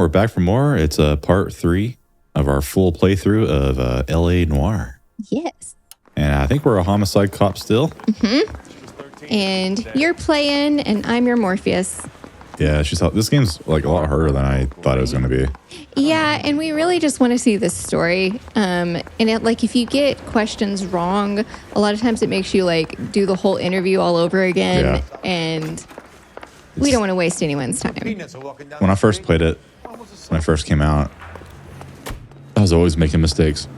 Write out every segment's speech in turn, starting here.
we're back for more. It's part 3 of our full playthrough of LA Noire. Yes. And I think we're a homicide cop still. Mm-hmm. And you're playing, and I'm your Morpheus. Yeah, this game's like a lot harder than I thought it was going to be. Yeah, and we really just want to see the story. And if you get questions wrong, a lot of times it makes you like do the whole interview all over again. Yeah. And we don't want to waste anyone's time. When I first played it, when I first came out, I was always making mistakes.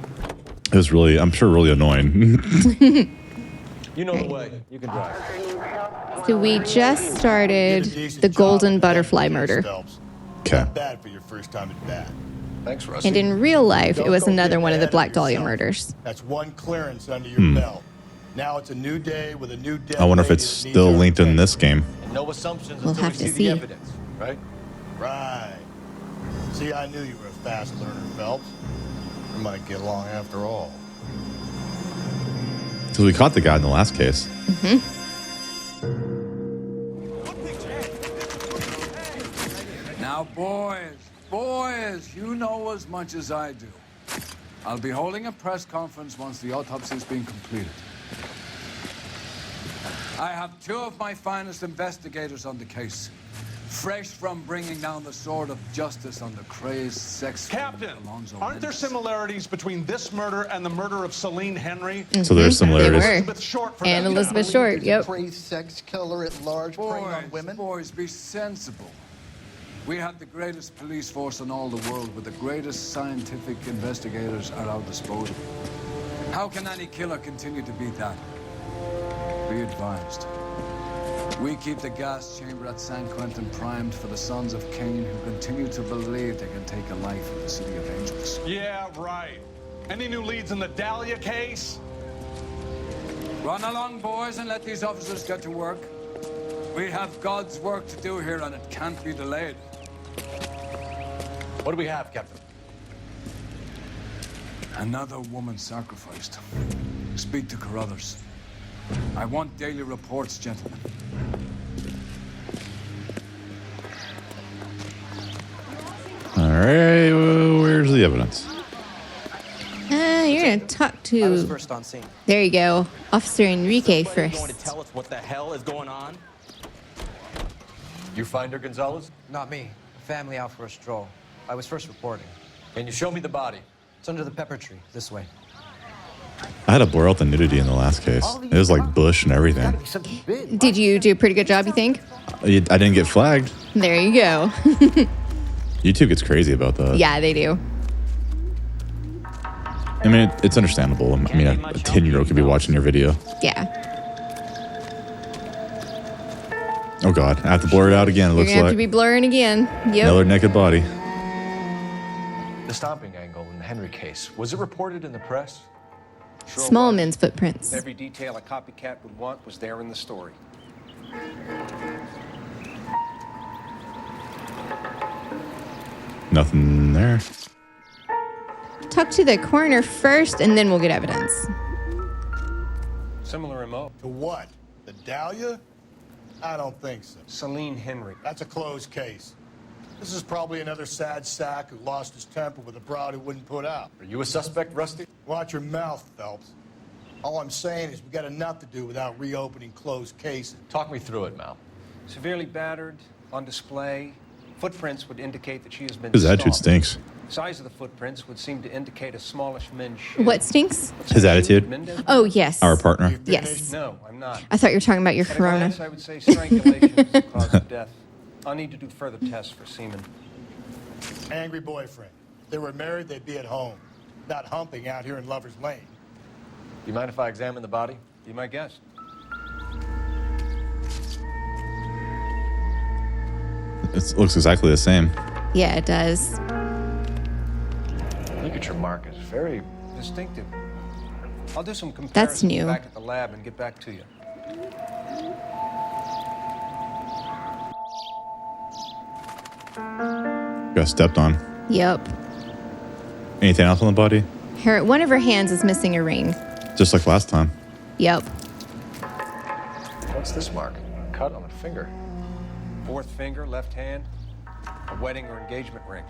It was really, I'm sure, really annoying. You know the way. You can drive. So we just started the golden butterfly murder. Okay. Bad for your first time at bat. Thanks, Rusty. And in real life, it was another one of the Black Dahlia murders. That's one clearance under your belt. Now it's a new day with a new day. I wonder if it's still linked in this game. And no assumptions we'll until have we to see see the evidence, right? Right. See, I knew you were a fast learner, Phelps. We might get along after all. Because we caught the guy in the last case. Mm-hmm. Now, boys, you know as much as I do. I'll be holding a press conference once the autopsy's been completed. I have 2 of my finest investigators on the case. Fresh from bringing down the sword of justice on the crazed sex... Captain, aren't there similarities between this murder and the murder of Celine Henry? So there's similarities. Elizabeth Short, for and Elizabeth Short, yep. Crazed sex killer at large preying on women. Boys, be sensible. We have the greatest police force in all the world with the greatest scientific investigators at our disposal. How can any killer continue to be that? Be advised. We keep the gas chamber at San Quentin primed for the sons of Cain who continue to believe they can take a life in the City of Angels. Yeah, right. Any new leads in the Dahlia case? Run along, boys, and let these officers get to work. We have God's work to do here, and it can't be delayed. What do we have, Captain? Another woman sacrificed. Speak to Carruthers. I want daily reports, gentlemen. All right, where's the evidence? You're going to talk to... I was first on scene. There you go. Officer Enrique Somebody first. going to tell us what the hell is going on? You find her, Gonzalez? Not me. Family out for a stroll. I was first reporting. Can you show me the body? It's under the pepper tree, this way. I had to blur out the nudity in the last case. It was like bush and everything. Did you do a pretty good job, you think? I didn't get flagged. There you go. YouTube gets crazy about that. Yeah, they do. I mean, it's understandable. I mean, a 10-year-old could be watching your video. Yeah. Oh, God. I have to blur it out again, it You're looks going to have like. to be blurring again. Yep. Another naked body. The stomping angle in the Henry case, was it reported in the press? Sure Small was. men's footprints. Every detail a copycat would want was there in the story. Nothing there. Talk to the coroner first, and then we'll get evidence. Similar MO. To what? The Dahlia? I don't think so. Celine Henry. That's a closed case. This is probably another sad sack who lost his temper with a broad who wouldn't put out. Are you a suspect, Rusty? Watch your mouth, Phelps. All I'm saying is we got enough to do without reopening closed cases. Talk me through it, Mal. Severely battered, on display. Footprints would indicate that she has been His attitude stalked. stinks. Size of the footprints would seem to indicate a smallish men's shoe. What stinks? His attitude. Mendez? Oh, yes. Our partner. You Yes. finished? No, I'm not. I thought you were talking about your At a corona. glance, I would say strangulation is the cause of death. I'll need to do further tests for semen. Angry boyfriend. If they were married, they'd be at home, not humping out here in Lover's Lane. You mind if I examine the body? Be my guest. It looks exactly the same. Yeah, it does. Look at your mark. It's very... Distinctive. I'll do some comparisons That's new. back at the lab and get back to you. Got stepped on. Yep. Anything else on the body? One of her hands is missing a ring. Just like last time. Yep. What's this mark? Cut on a finger. Fourth finger, left hand. A wedding or engagement ring,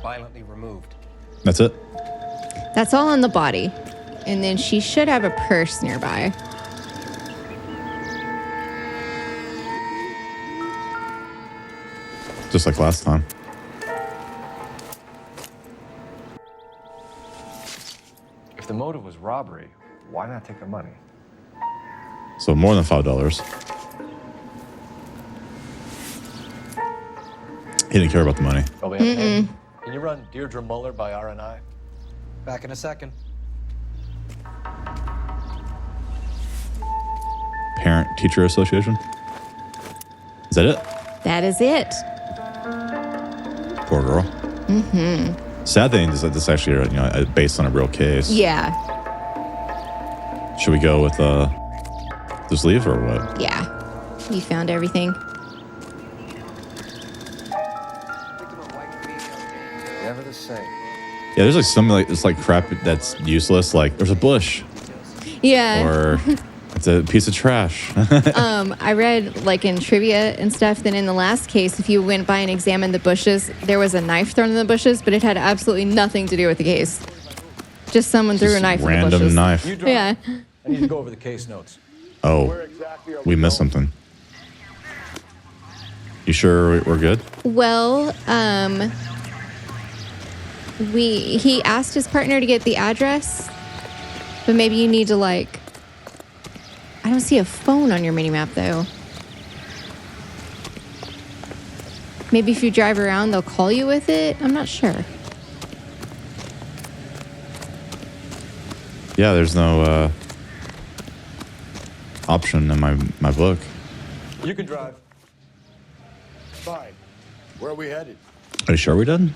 violently removed. That's it? That's all on the body. And then she should have a purse nearby. Just like last time. If the motive was robbery, why not take the money? So more than $5. He didn't care about the money. Oh, we have a name. Can you run Deirdre Muller by RNI? Back in a second. Parent-Teacher Association? Is that it? That is it. Poor girl. Sad thing is that this actually, based on a real case. Yeah. Should we go with just leave or what? Yeah. You found everything. Never the same. Yeah, there's like something like it's like crap that's useless. Like there's a bush, Yeah. or it's a piece of trash. I read like in trivia and stuff that in the last case, if you went by and examined the bushes, there was a knife thrown in the bushes, but it had absolutely nothing to do with the case. Just someone threw a knife in the bushes. Random knife. You drive. Yeah. I need to go over the case notes. Oh, we missed something. You sure we're good? Well, he asked his partner to get the address, but maybe you need to like. I don't see a phone on your mini map though. Maybe if you drive around, they'll call you with it. I'm not sure. Yeah, there's no option in my book. You can drive. Fine. Where are we headed? Are you sure we done?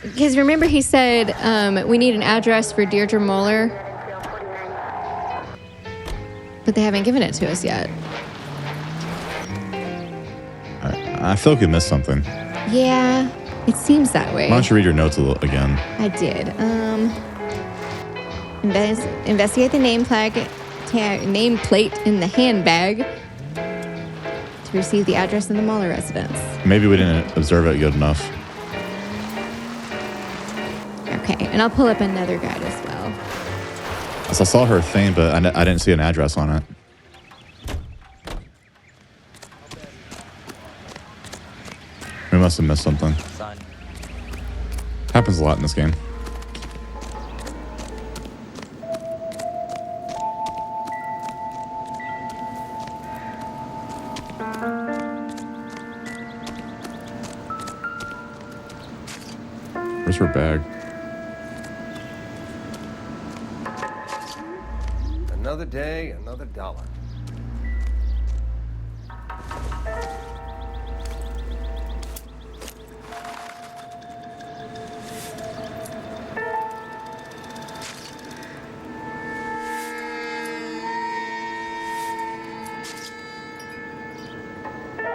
Because remember, he said we need an address for Deirdre Muller, but they haven't given it to us yet. I feel like we missed something. Yeah, it seems that way. Why don't you read your notes again? I did. Investigate the nameplate in the handbag to receive the address of the Muller residence. Maybe we didn't observe it good enough. Okay, and I'll pull up another guide as well. So I saw her thing, but I didn't see an address on it. We must have missed something. Happens a lot in this game. Where's her bag? Another day, another dollar.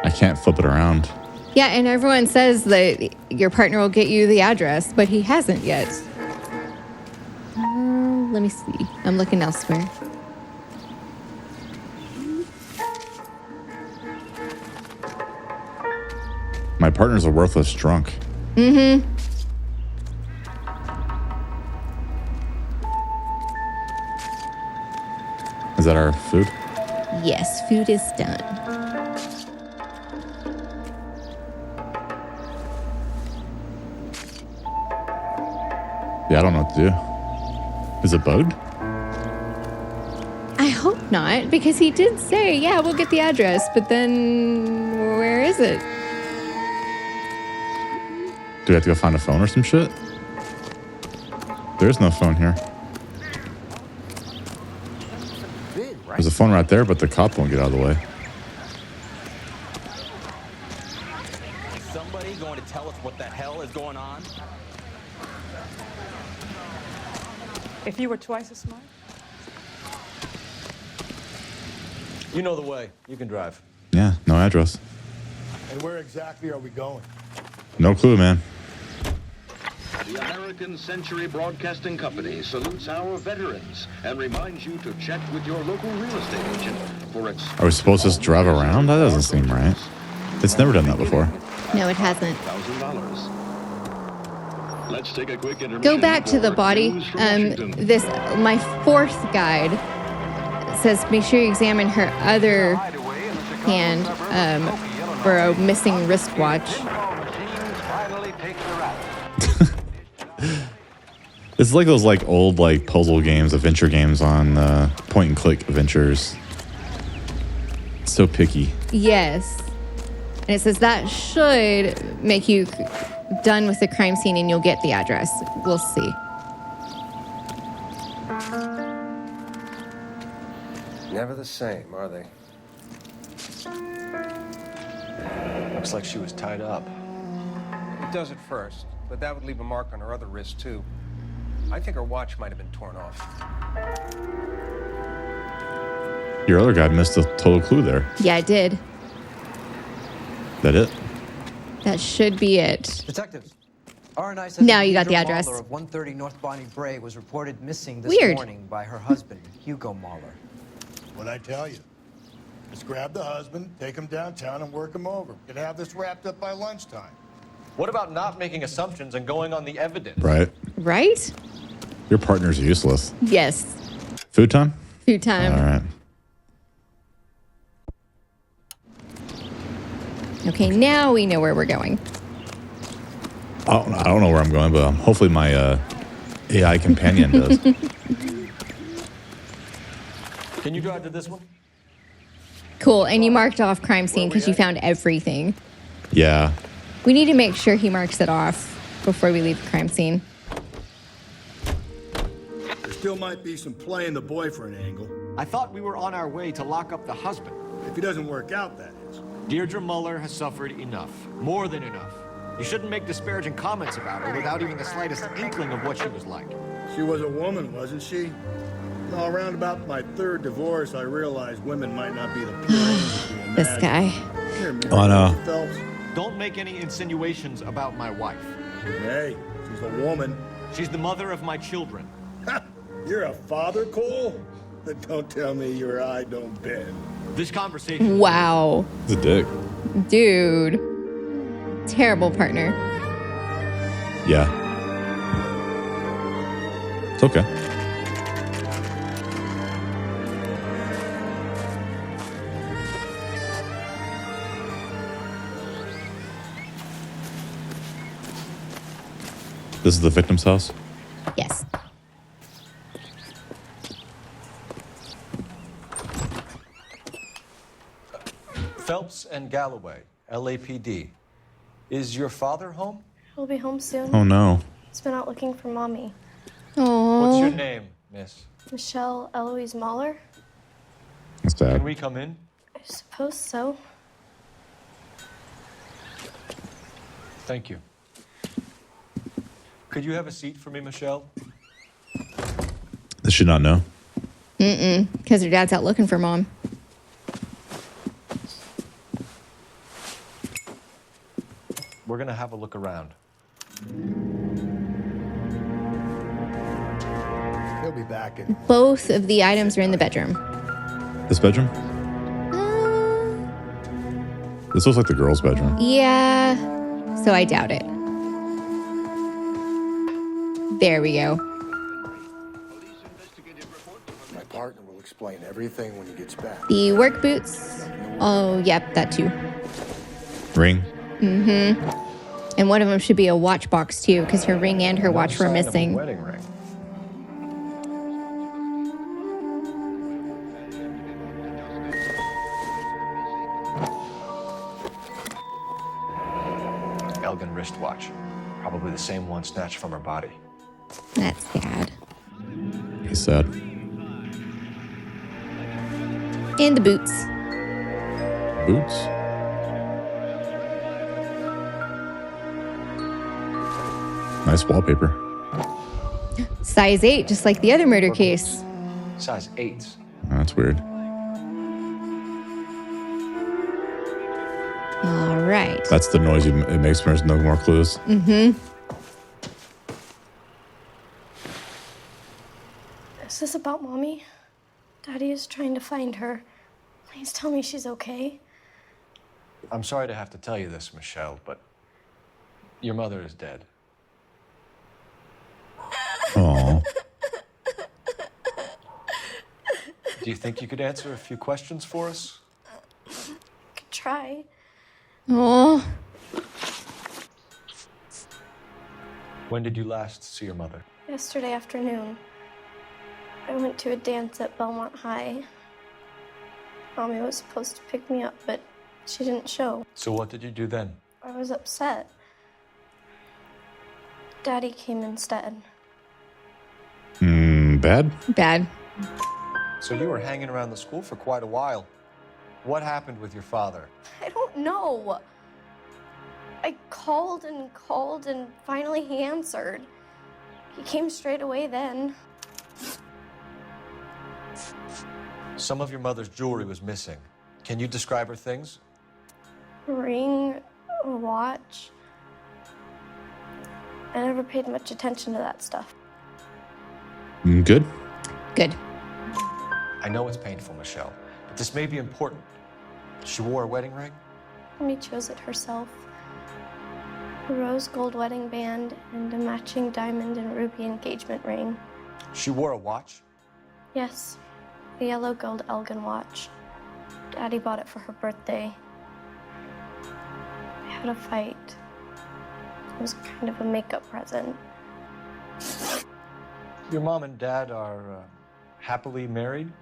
I can't flip it around. Yeah, and everyone says that your partner will get you the address, but he hasn't yet. Let me see. I'm looking elsewhere. My partner's a worthless drunk. Mm-hmm. Is that our food? Yes, food is done. Yeah, I don't know what to do. Is it bugged? I hope not, because he did say, yeah, we'll get the address, but then where is it? Do we have to go find a phone or some shit? There's no phone here. There's a phone right there, but the cop won't get out of the way. Is somebody going to tell us what the hell is going on? If you were twice as smart. You know the way. You can drive. Yeah, no address. And where exactly are we going? No clue, man. The American Century Broadcasting Company salutes our veterans and reminds you to check with your local real estate agent for Are we supposed to just drive around? That doesn't seem right. It's never done that before. No, it hasn't. $1,000. Let's take a quick intermission. Go back to the for body. news from Washington. My fourth guide says make sure you examine her other hand for a missing wristwatch. It's like those like old like puzzle games, adventure games on point and click adventures. So picky. Yes. And it says that should make you done with the crime scene and you'll get the address. We'll see. Never the same, are they? Looks like she was tied up. It does at first, but that would leave a mark on her other wrist, too. I think her watch might have been torn off. Your other guy missed a total clue there. Yeah, I did. That it? That should be it. Detectives, RNI says Now you got the address. Mahler of 130 North Bonnie Bray was reported missing this Weird. morning by her husband, Hugo Mahler. What'd I tell you? Just grab the husband, take him downtown, and work him over. Could have this wrapped up by lunchtime. What about not making assumptions and going on the evidence? Right. Right? Your partner's useless. Yes. Food time? Food time. All right. Okay, now we know where we're going. I don't know where I'm going, but hopefully my AI companion does. Can you drive to this one? Cool. And you marked off crime scene because you found everything. Yeah. We need to make sure he marks it off before we leave the crime scene. There still might be some playing the boyfriend angle. I thought we were on our way to lock up the husband. If he doesn't work out, that is. Deirdre Muller has suffered enough. More than enough. You shouldn't make disparaging comments about her without even the slightest inkling of what she was like. She was a woman, wasn't she? Well, around about my third divorce, I realized women might not be the pure angels we imagine. This guy. Here, Oh, no. Mr. Phelps. Don't make any insinuations about my wife. Hey, she's a woman. She's the mother of my children. You're a father, Cole? Then don't tell me your eye don't bend. This conversation... Wow. He's a dick. Dude. Terrible partner. Yeah. It's okay. This is the victim's house? Yes. Phelps and Galloway, LAPD. Is your father home? He'll be home soon. Oh, no. He's been out looking for Mommy. What's your name, miss? Michelle Eloise Mahler? That's bad. Can we come in? I suppose so. Thank you. Could you have a seat for me, Michelle? This should not know. Because her dad's out looking for Mom. We're gonna have a look around. He'll be back in. Both of the items are in the bedroom. This bedroom? This looks like the girl's bedroom. Yeah. So I doubt it. There we go. My partner will explain everything when he gets back. The work boots. Oh, yep, that too. Ring? And one of them should be a watch box too, because her ring and her watch were Sign of a missing. wedding ring. Elgin wristwatch. Probably the same one snatched from her body. That's sad. He's sad. And the boots. Boots? Nice wallpaper. Size 8, just like the other murder case. Size 8. Oh, that's weird. All right. That's the noise it makes when there's no more clues. Is this about Mommy? Daddy is trying to find her. Please tell me she's okay. I'm sorry to have to tell you this, Michelle, but your mother is dead. Oh. Do you think you could answer a few questions for us? Could try. Oh. When did you last see your mother? Yesterday afternoon, I went to a dance at Belmont High. Mommy was supposed to pick me up, but she didn't show. So what did you do then? I was upset. Daddy came instead. Bad? Bad. So you were hanging around the school for quite a while. What happened with your father? I don't know. I called and finally he answered. He came straight away then. Some of your mother's jewelry was missing. Can you describe her things? A ring, a watch. I never paid much attention to that stuff. Good? Good. I know it's painful, Michelle, but this may be important. She wore a wedding ring? Mommy chose it herself. A rose gold wedding band and a matching diamond and ruby engagement ring. She wore a watch? Yes, a yellow gold Elgin watch. Daddy bought it for her birthday. We had a fight. It was kind of a makeup present. Your mom and dad are happily married?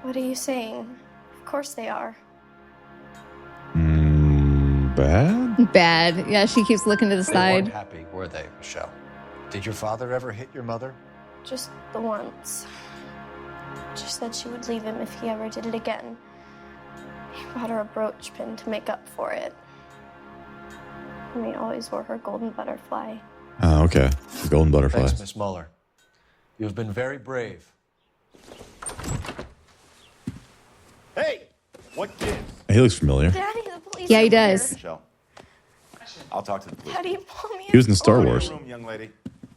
What are you saying? Of course they are. Bad? Bad. Yeah, she keeps looking to the They side. weren't happy, were they, Michelle? Did your father ever hit your mother? Just the once. She said she would leave him if he ever did it again. He bought her a brooch pin to make up for it. And he always wore her golden butterfly. Oh, okay. The golden butterfly. Thanks, Miss Muller. You have been very brave. Hey, what gives? He looks familiar. Daddy, the police Yeah, he are does. here. Michelle, I'll talk to the police. Daddy, Mommy. He was in Star Wars. Room, young lady.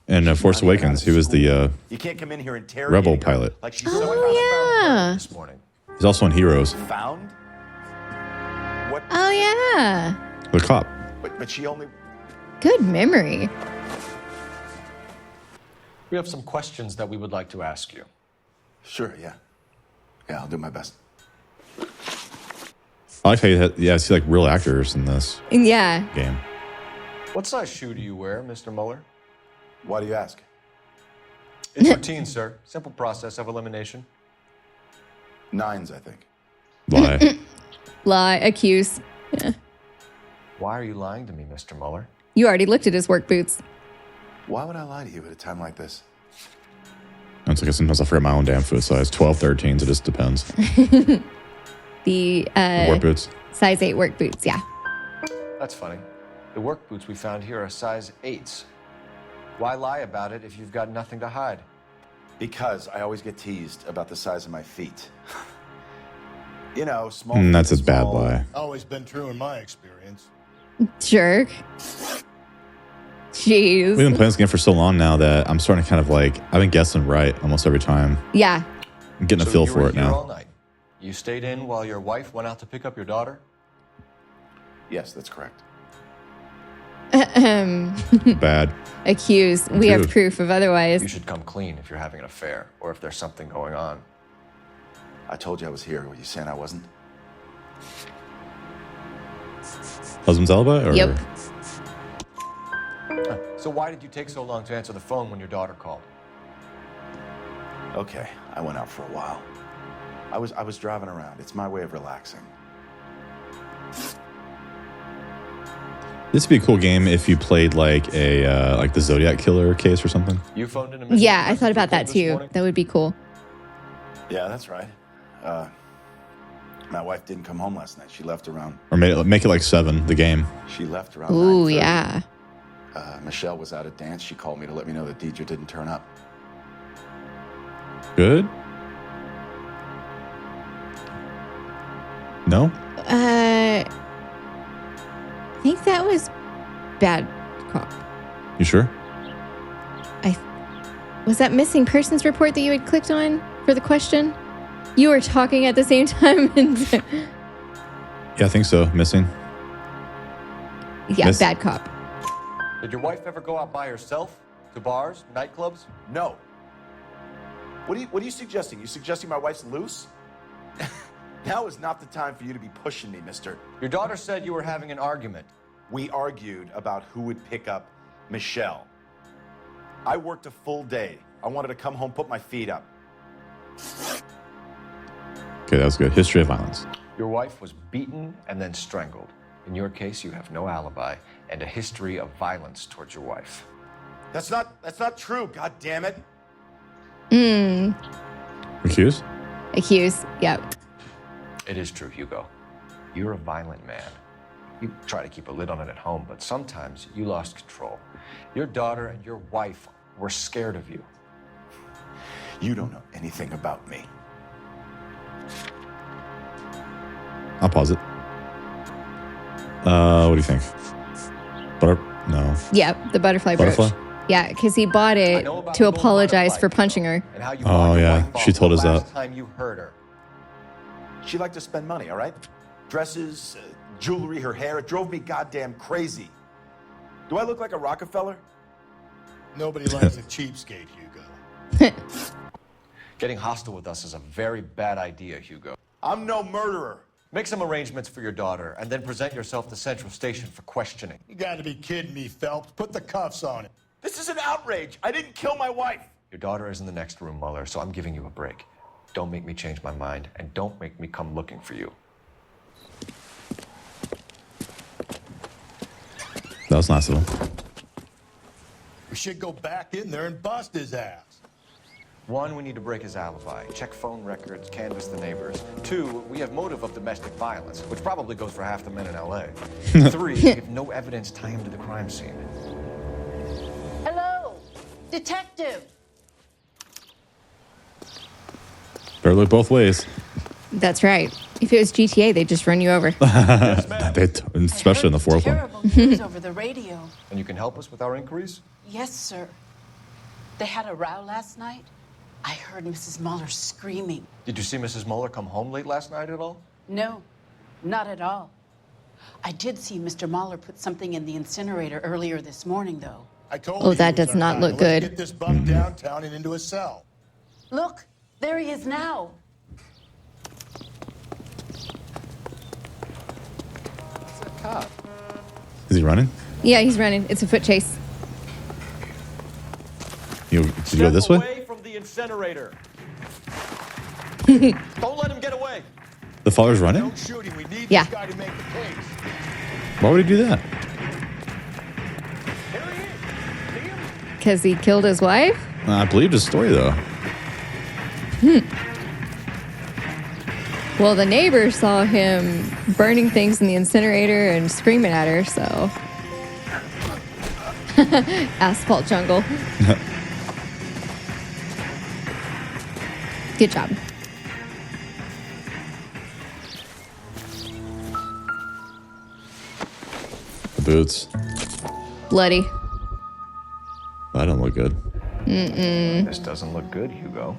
And Force Awakens. He was the You can't come in here and rebel pilot. like she's Oh, yeah. This morning. He's also in Heroes. found. What? Oh, yeah. The cop. But she only. Good memory. We have some questions that we would like to ask you. Sure, yeah. Yeah, I'll do my best. I like how you had, I see like real actors in this Yeah. game. What size shoe do you wear, Mr. Muller? Why do you ask? It's routine, sir. Simple process of elimination. 9s, I think. Lie. Lie. Accuse. Yeah. Why are you lying to me, Mr. Muller? You already looked at his work boots. Why would I lie to you at a time like this? It's like sometimes I forget my own damn foot size. 12, 13s. It just depends. The Work boots. size 8 work boots. Yeah. That's funny. The work boots we found here are size 8s. Why lie about it if you've got nothing to hide? Because I always get teased about the size of my feet. You know, small. That's a feet, bad small. lie. Always been true in my experience. Jerk. Jeez. We've been playing this game for so long now that I'm starting to kind of like, I've been guessing right almost every time. Yeah. I'm getting a So feel you for were it here now. all night. You stayed in while your wife went out to pick up your daughter? Yes, that's correct. Bad. Accuse. We have Dude. proof of otherwise. You should come clean if you're having an affair or if there's something going on. I told you I was here. Were you saying I wasn't? Husband's alibi? Or? Yep. So why did you take so long to answer the phone when your daughter called? Okay, I went out for a while. I was driving around. It's my way of relaxing. This would be a cool game if you played like a like the Zodiac Killer case or something. You phoned in a missing Yeah, I person thought about report that this too. morning? That would be cool. Yeah, that's right. My wife didn't come home last night. She left around. Or make it like 7, the game. She left around. Ooh, 9:30. yeah. Michelle was out at dance. She called me to let me know that Deidre didn't turn up. Good? No? I think that was bad cop. You sure? Was that missing persons report that you had clicked on for the question? You were talking at the same time. And Yeah, I think so. Missing. Yeah, bad cop. Did your wife ever go out by herself to bars, nightclubs? No. What are you suggesting? You suggesting my wife's loose? Now is not the time for you to be pushing me, mister. Your daughter said you were having an argument. We argued about who would pick up Michelle. I worked a full day. I wanted to come home, put my feet up. Okay, that was good. History of violence. Your wife was beaten and then strangled. In your case, you have no alibi and a history of violence towards your wife. That's not true, god damn it. Accused? Accused, yep. It is true, Hugo. You're a violent man. You try to keep a lid on it at home, but sometimes you lost control. Your daughter and your wife were scared of you. You don't know anything about me. I'll pause it. What do you think? No. Yeah, the butterfly brooch. Yeah, because he bought it to apologize for punching her. Oh, yeah. She told us that. Time you heard her. She liked to spend money, all right? Dresses, jewelry, her hair. It drove me goddamn crazy. Do I look like a Rockefeller? Nobody likes a cheapskate, Hugo. Getting hostile with us is a very bad idea, Hugo. I'm no murderer. Make some arrangements for your daughter and then present yourself to Central Station for questioning. You gotta be kidding me, Phelps. Put the cuffs on it. This is an outrage. I didn't kill my wife. Your daughter is in the next room, Mueller, so I'm giving you a break. Don't make me change my mind, and don't make me come looking for you. That was nice of him. We should go back in there and bust his ass. One, we need to break his alibi, check phone records, canvass the neighbors. Two, we have motive of domestic violence, which probably goes for half the men in L.A. Three, we have no evidence tying him to the crime scene. Hello, detective. Better look both ways. That's right. If it was GTA, they'd just run you over. Especially in the fourth one. Terrible news over the radio. And you can help us with our inquiries? Yes, sir. They had a row last night. I heard Mrs. Mueller screaming. Did you see Mrs. Mueller come home late last night at all? No, not at all. I did see Mr. Mueller put something in the incinerator earlier this morning, though. I told Oh, you that he was does not our look guy. Let's good. get this bum downtown and into a cell. Look, there he is now. It's a cop. Is he running? Yeah, he's running. It's a foot chase. Did you go this way? Away from the incinerator. Don't let him get away. The father's running? Don't shoot him. We need Yeah. this guy to make the case. Why would he do that? Because he killed his wife? I believed his story, though. Well, the neighbor saw him burning things in the incinerator and screaming at her, so. Asphalt jungle. Good job. The boots. Bloody. That don't look good. This doesn't look good, Hugo.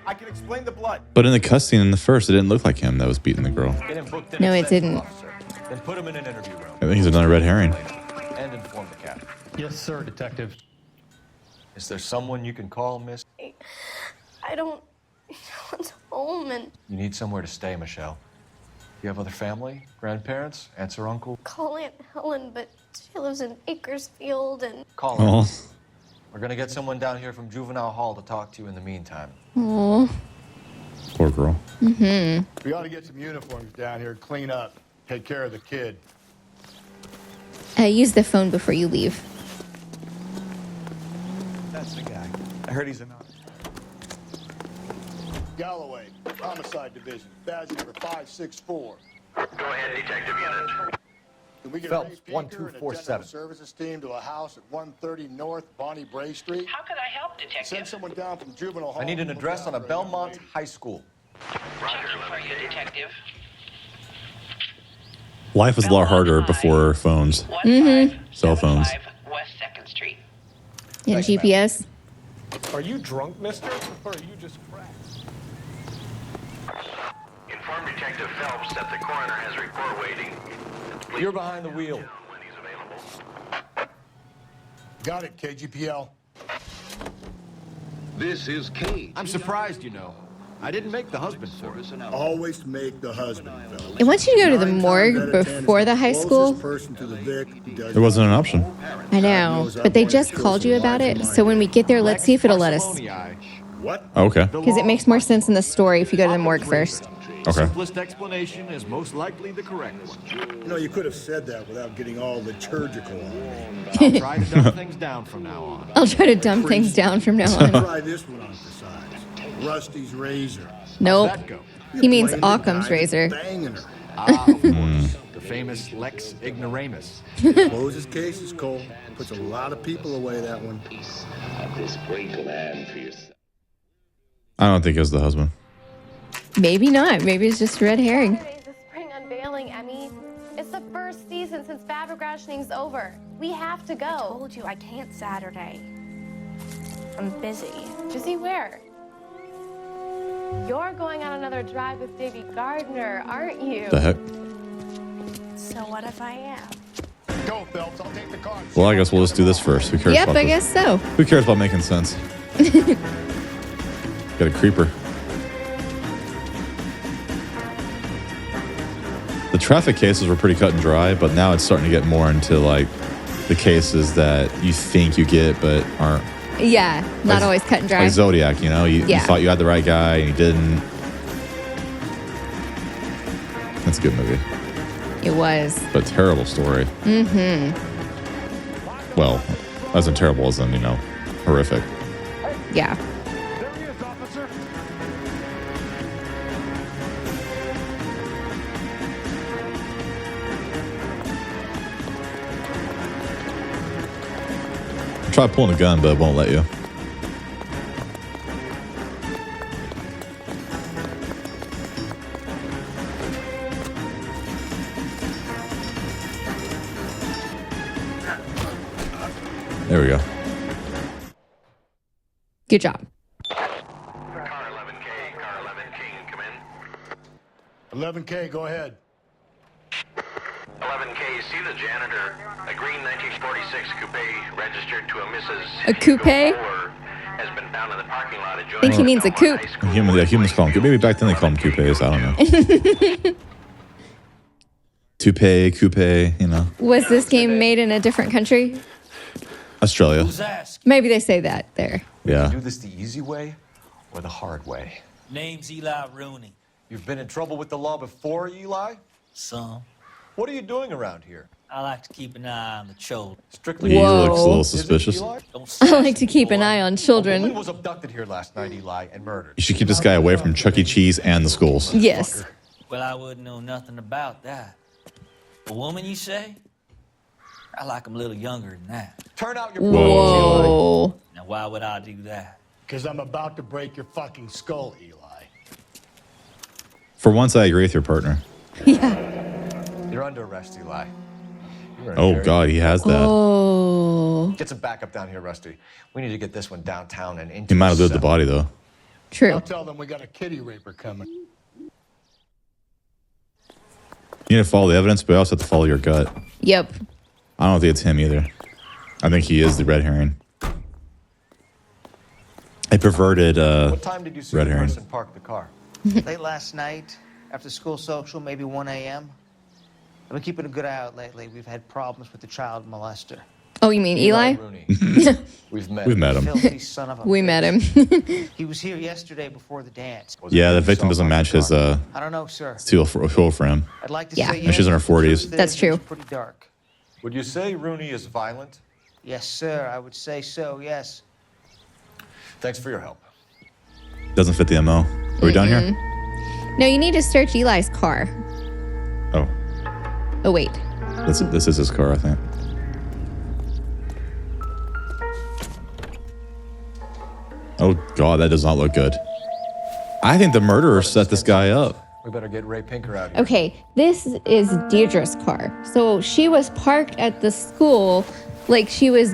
I can explain the blood. But in the cuss scene in the first, it didn't look like him that was beating the girl. Get him booked in No, a it central didn't. officer. Then put him in an interview room. I think he's another red herring. And inform the captain. Yes, sir, detective. Is there someone you can call, miss? I don't know what's home, and You need somewhere to stay, Michelle. You have other family? Grandparents? Aunts or uncle? call Aunt Helen, but she lives in Bakersfield, and Call her. Oh, We're gonna get someone down here from Juvenile Hall to talk to you in the meantime. Aw. poor girl. We ought to get some uniforms down here, clean up, take care of the kid. Use the phone before you leave. That's the guy. I heard he's a nut. Galloway, Homicide Division, badge number 564. Go ahead, detective unit. Can we get Phelps, Ray Pinker and a 1247. general services team to a house at 130 North Bonnie Bray Street? How could I help, detective? Send someone down from Juvenile Hall. I need an to look address out on a for young Belmont lady. High School. Checking for you, detective. Life was a lot harder before phones. Cell phones. West 2nd Street. And GPS. Are you drunk, mister? Or are you just cracked? Inform your Detective Phelps that the coroner has a report waiting. You're behind the wheel. When he's available. Got it, KGPL. This is Cage. I'm surprised, you know. I didn't make the husband for it. Always make the husband, fellas. And once you go to the morgue before the high school, It wasn't an option. I know, but they just called you about it. So when we get there, let's see if it'll let us. What? Oh, okay. Because it makes more sense in the story if you go to the morgue first. The Okay. simplest explanation is most likely the correct one. You know, you could have said that without getting all liturgical on me. I'll try to dumb things down from now on. I'll try to dumb things down from now on. Try this one on for size. Rusty's razor. Nope. How'd that go? He means Blame the Occam's guy razor. banging her. Ah, of course. The famous Lex Ignoramus. Closes cases, Cole. Puts a lot of people away, that one. This great land for yourself. I don't think it was the husband. Maybe not. Maybe it's just a red herring. Saturday's the spring unveiling, Emmy. It's the first season since fabric rationing's over. We have to go. I told you I can't Saturday. I'm busy. Busy where? You're going on another drive with Davy Gardner, aren't you? The heck? So what if I am? Go, Phelps. I'll take the car. Well, I guess we'll just do this first. Who cares? Yep, about I this? guess so. Who cares about making sense? Got a creeper. The traffic cases were pretty cut and dry, but now it's starting to get more into like the cases that you think you get but aren't. Yeah, not Like- always cut and dry. Like Zodiac, you know, you Yeah. thought you had the right guy and you didn't. That's a good movie, It was. but terrible story. Mm-hmm. Well, as in terrible as in, you know, horrific. Yeah. There he is, officer. Try pulling a gun, but it won't let you. There we go. Good job. Car 11K, car 11K, come in. 11K, go ahead. 11K, see the janitor. A green 1946 coupe registered to a Mrs. A coupe? Ford has been found in the parking lot I think he means a coupe. Humans call them coupe. Maybe back then they called them coupes. I don't know. Toupee, coupe, you know. Was this game made in a different country? Australia. Maybe they say that there. Yeah. Do this the easy way or the hard way? Name's Eli Rooney. You've been in trouble with the law before, Eli? Some. What are you doing around here? I like to keep an eye on the children. Strictly. He looks a little Is it, suspicious. Eli? I like to keep an eye on A woman children. was abducted here last night, Eli, and murdered. You should keep this guy away from Chuck E. Cheese and the schools. Yes. Well, I wouldn't know nothing about that. A woman, you say? I like them a little younger than that. Turn out your Whoa. Now, why would I do that? Because I'm about to break your fucking skull, Eli. For once, I agree with your partner. You're under arrest, Eli. You're in a Oh, very- God, he has that. Oh. Get some backup down here, Rusty. We need to get this one downtown and into He might have the lived the cell. body, though. True. I'll tell them we got a kitty raper coming. You need to follow the evidence, but you also have to follow your gut. Yep. I don't think it's him either. I think he is the red herring. A perverted What time did you see red the herring. person park the car? Late last night, after school social, maybe 1 a.m. I've been keeping a good eye out lately. We've had problems with the child molester. Oh, you mean Eli? Rooney. We've met. We've met him. Filthy son of a We met him. He was here yesterday before the dance. Yeah, the victim doesn't match his I don't know, sir. feel for him. I'd like to Yeah. say And she's in her 40s. That's true. It's pretty dark. Would you say Rooney is violent? Yes, sir. I would say so, yes. Thanks for your help. Doesn't fit the MO. Are we done here? No, you need to search Eli's car. Oh, Oh, wait. this is his car, I think. Oh, God, that does not look good. I think the murderer set this guy up. We better get Ray Pinker out here. Okay, this is Deirdre's car. So she was parked at the school like she was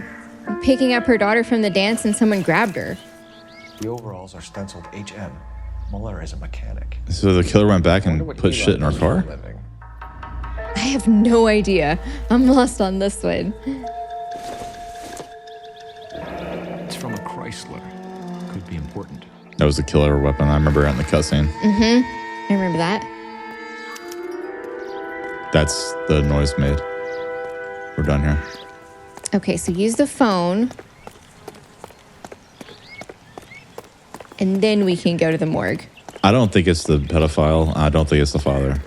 picking up her daughter from the dance and someone grabbed her. The overalls are stenciled HM. Mueller is a mechanic. So the killer went back and put shit in our car? I have no idea. I'm lost on this one. It's from a Chrysler. Could be important. That was the killer weapon. I remember it in the cutscene. I remember that. That's the noise made. We're done here. Okay, so use the phone. And then we can go to the morgue. I don't think it's the pedophile. I don't think it's the father.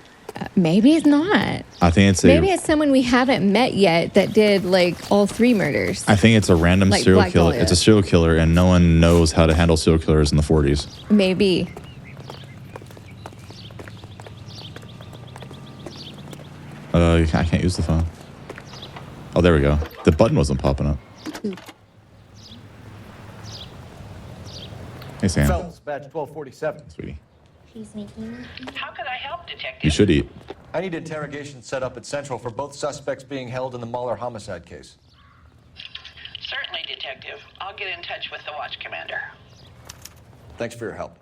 Maybe it's not. I think it's Maybe it's someone we haven't met yet that did like all 3 murders. I think it's a random Like serial Black killer. Dahlia. It's a serial killer, and no one knows how to handle serial killers in the 40s. Maybe. I can't use the phone. Oh, there we go. The button wasn't popping up. Hey, Sam. Phelps, badge 1247. Sweetie. How can I help, Detective? You should eat. I need interrogation set up at Central for both suspects being held in the Mueller homicide case. Certainly, Detective. I'll get in touch with the watch commander. Thanks for your help.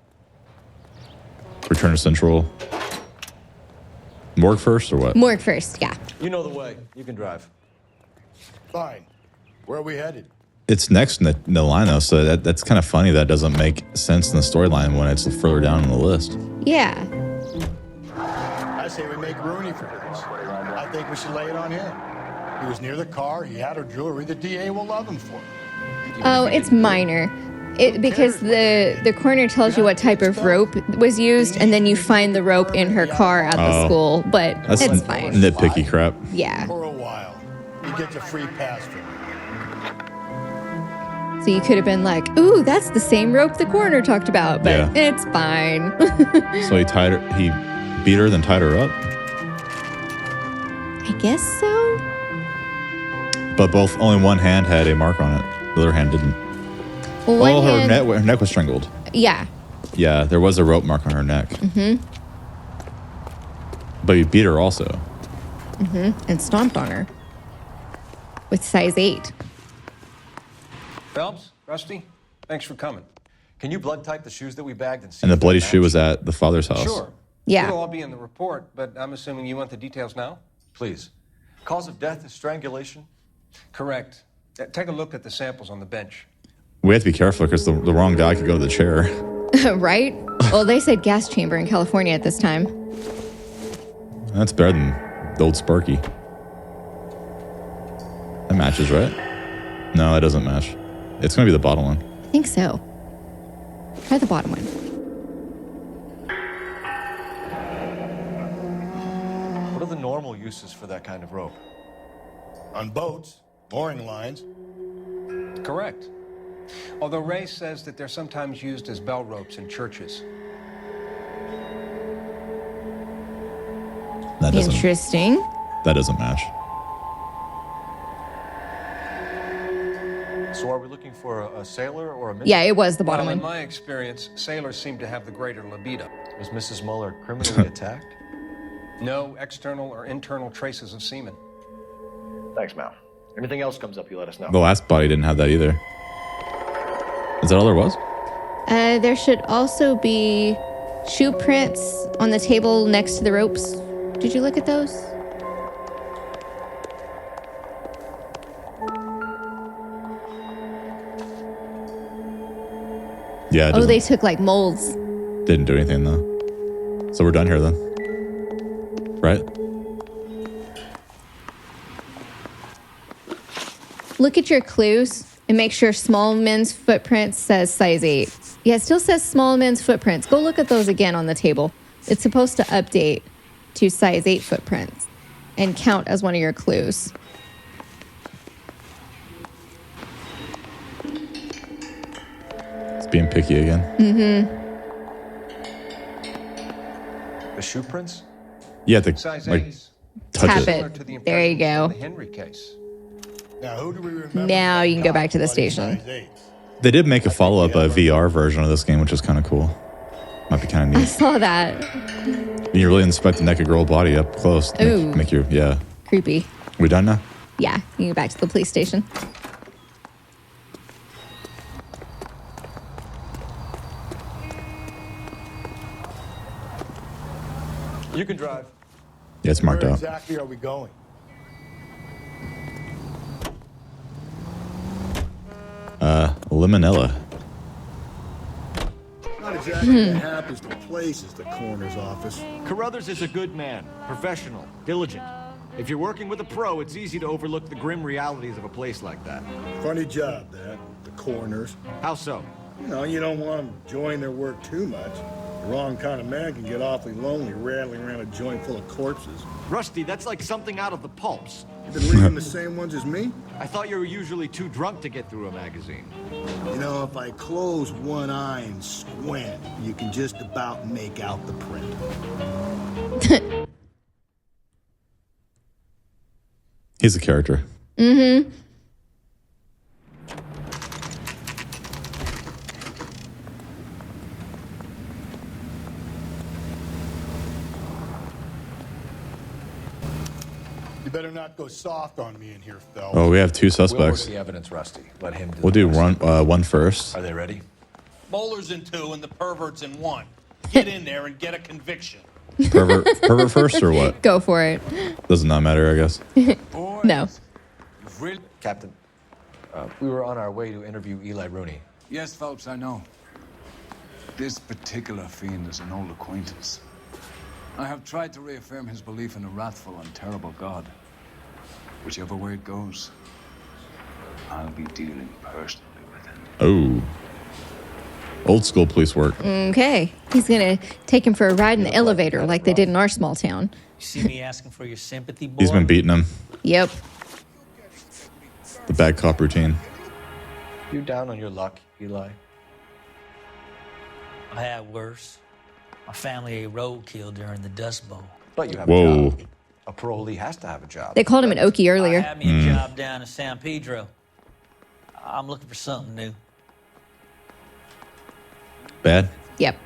Return to Central. Morgue first or what? Morgue first, yeah. You know the way. You can drive. Fine. Where are we headed? It's next in the line, though, so that's kind of funny. That doesn't make sense in the storyline when it's further down on the list. Yeah. I say we make Rooney for this. I think we should lay it on him. He was near the car. He had her jewelry. The DA will love him for it. Oh, it's minor. Because the coroner tells you what type of rope was used, and then you find the rope in her car at the school. But That's it's fine. nitpicky crap. Yeah. For a while. He gets a free pass from me. So you could have been like, ooh, that's the same rope the coroner talked about, but Yeah. it's fine. So he tied her. He beat her, then tied her up. I guess so. But only one hand had a mark on it. The other hand didn't. Well, her neck was strangled. Yeah. Yeah, there was a rope mark on her neck. Mm-hmm. But he beat her also. Mm-hmm. And stomped on her. With size 8. Phelps, Rusty, thanks for coming. Can you blood type the shoes that we bagged and see And the if bloody they shoe match? was at the father's house. Sure. Yeah. It'll all be in the report, but I'm assuming you want the details now? Please. Cause of death is strangulation? Correct. Take a look at the samples on the bench. We have to be careful because the wrong guy could go to the chair. Right? Well, they said gas chamber in California at this time. That's better than the old Sparky. That matches, right? No, that doesn't match. It's going to be the bottom one. I think so. Try the bottom one. What are the normal uses for that kind of rope? On boats, mooring lines. Correct. Although Ray says that they're sometimes used as bell ropes in churches. Interesting. That doesn't match. So are we looking for a sailor or a midget? Yeah, it was the bottom In one. my experience, sailors seem to have the greater libido. Was Mrs. Mueller criminally attacked? No external or internal traces of semen. Thanks, Mal. Anything else comes up, you let us know. The last body didn't have that either. Is that all there was? There should also be shoe prints on the table next to the ropes. Did you look at those? Yeah. It Oh, they doesn't- took like molds. didn't do anything though. So we're done here then. Right? Look at your clues and make sure small men's footprints says size 8. Yeah, it still says small men's footprints. Go look at those again on the table. It's supposed to update to size 8 footprints and count as one of your clues. It's being picky again. Mm-hmm. The shoe prints? Yeah, the Size like 8s. touch Tap it. Similar to the it. There you impressions go. in the Henry case. Now, who do we remember? Now you can go back to the station. They did make a follow-up VR version of this game, which is kind of cool. Might be kind of I neat. saw that. You really inspect the naked girl body up close. to Ooh. Make your yeah. Creepy. We done now? Yeah, you can go back to the police station. You can drive. Yeah, it's marked Where out. exactly are we going? Limonella. Not exactly the happiest of places, the coroner's office. Carruthers is a good man, professional, diligent. If you're working with a pro, it's easy to overlook the grim realities of a place like that. Funny job, that. The coroner's. How so? You know, you don't want them enjoying their work too much. The wrong kind of man can get awfully lonely rattling around a joint full of corpses. Rusty, that's like something out of the pulps. You been reading the same ones as me? I thought you were usually too drunk to get through a magazine. You know, if I close one eye and squint, you can just about make out the print. He's a character. Mm-hmm. You better not go soft on me in here, Phil. Oh, we have two We'll work suspects. the evidence, Rusty. Let him do We'll the do rest. one first. Are they ready? Bowler's in 2 and the pervert's in 1. Get in there and get a conviction. Pervert first or what? Go for it. Does not matter, I guess. No. Captain, we were on our way to interview Eli Rooney. Yes, Phelps, I know. This particular fiend is an old acquaintance. I have tried to reaffirm his belief in a wrathful and terrible God. Whichever way it goes, I'll be dealing personally with him. Oh. Old school police work. Okay. He's going to take him for a ride in the elevator like they did in our small town. You see me asking for your sympathy, boy? He's been beating him. Yep. The bad cop routine. You down on your luck, Eli? I had worse. My family ate roadkill during the Dust Bowl. But you have a Whoa. job. A parolee has to have a job. They called him an Okie I earlier. had me a job down in San Pedro. I'm looking for something new. Bad? Yep.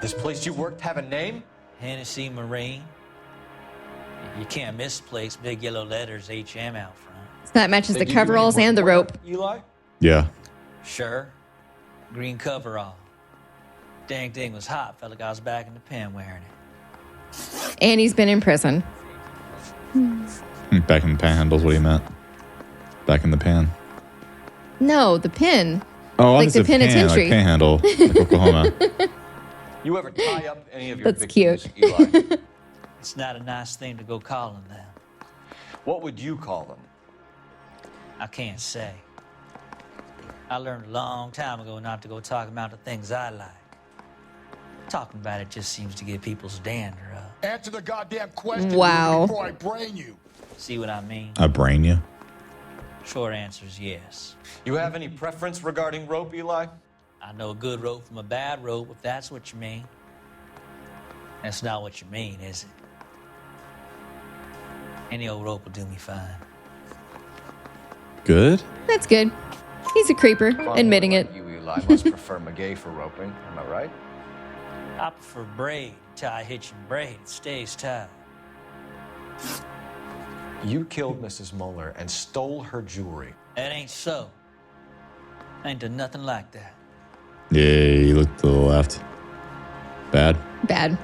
This place you worked have a name? Hennessy Marine. You can't misplace big yellow letters HM out front. That matches They the give you any coveralls more and the work, rope. Eli? Yeah. Sure. Green coverall. Dang thing was hot. Felt like I was back in the pen wearing it. And he's been in prison. Back in the panhandles, what do you meant? Back in the pan. No, the pin. Oh, Like obviously the penitentiary. Like panhandle, like Oklahoma. You ever tie up any of your That's victims, cute. Eli? It's not a nice thing to go calling them. What would you call them? I can't say. I learned a long time ago not to go talking about the things I like. Talking about it just seems to get people's dander up. Answer the goddamn question Wow. before I brain you. See what I mean? I brain you. Short answer is yes. You have any preference regarding rope, Eli? I know a good rope from a bad rope, if that's what you mean. That's not what you mean, is it? Any old rope will do me fine. Good? That's good. He's a creeper, admitting it. You, Eli, must prefer McGay for roping. Am I right? I prefer braid. Tie, hitch, and braid. It stays tied. You killed Mrs. Mueller and stole her jewelry. That ain't so. I ain't done nothing like that. Yeah, he looked to the left. Bad. Bad.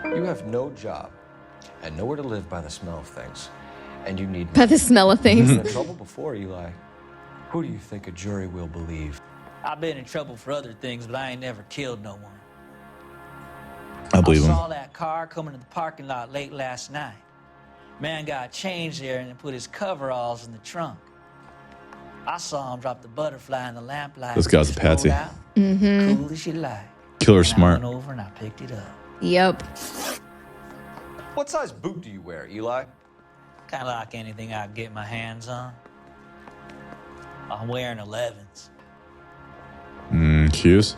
You have no job and nowhere to live by the smell of things. And you need By the smell of things. You've been in trouble before, Eli. Who do you think a jury will believe? I've been in trouble for other things, but I ain't never killed no one. I believe I him. saw that car coming to the parking lot late last night. Man got changed there and then put his coveralls in the trunk. I saw him drop the butterfly in the lamplight. This guy's a patsy. Mm-hmm. Cool as you like. Killer And smart. I went over and I picked it up. Yep. What size boot do you wear, Eli? Kind of like anything I can get my hands on. I'm wearing 11s. Shoes?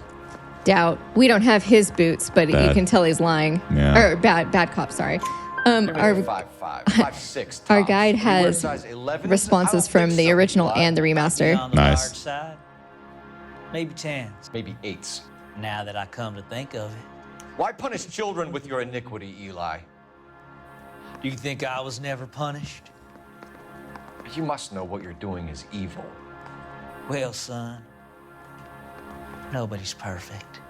Doubt. We don't have his boots, but you Bad. can tell he's lying. Yeah. Or bad cop, sorry. Our 5'5", 5'6". our guide You wear has size 11s? responses I don't from think the so, original Eli. and the remaster. On the Nice. large side. Maybe 10s. Maybe 8s. Now that I come to think of it. Why punish children with your iniquity, Eli? Do you think I was never punished? You must know what you're doing is evil. Well, son, nobody's perfect.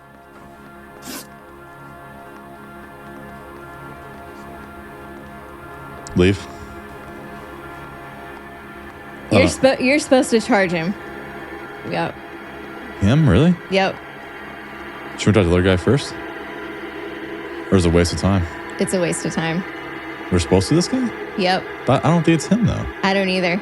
Leave. You're supposed to charge him. Yep. Him? Really? Yep. Should we talk to the other guy first? Or is it a waste of time? It's a waste of time. We're supposed to this guy? Yep. But I don't think it's him, though. I don't either.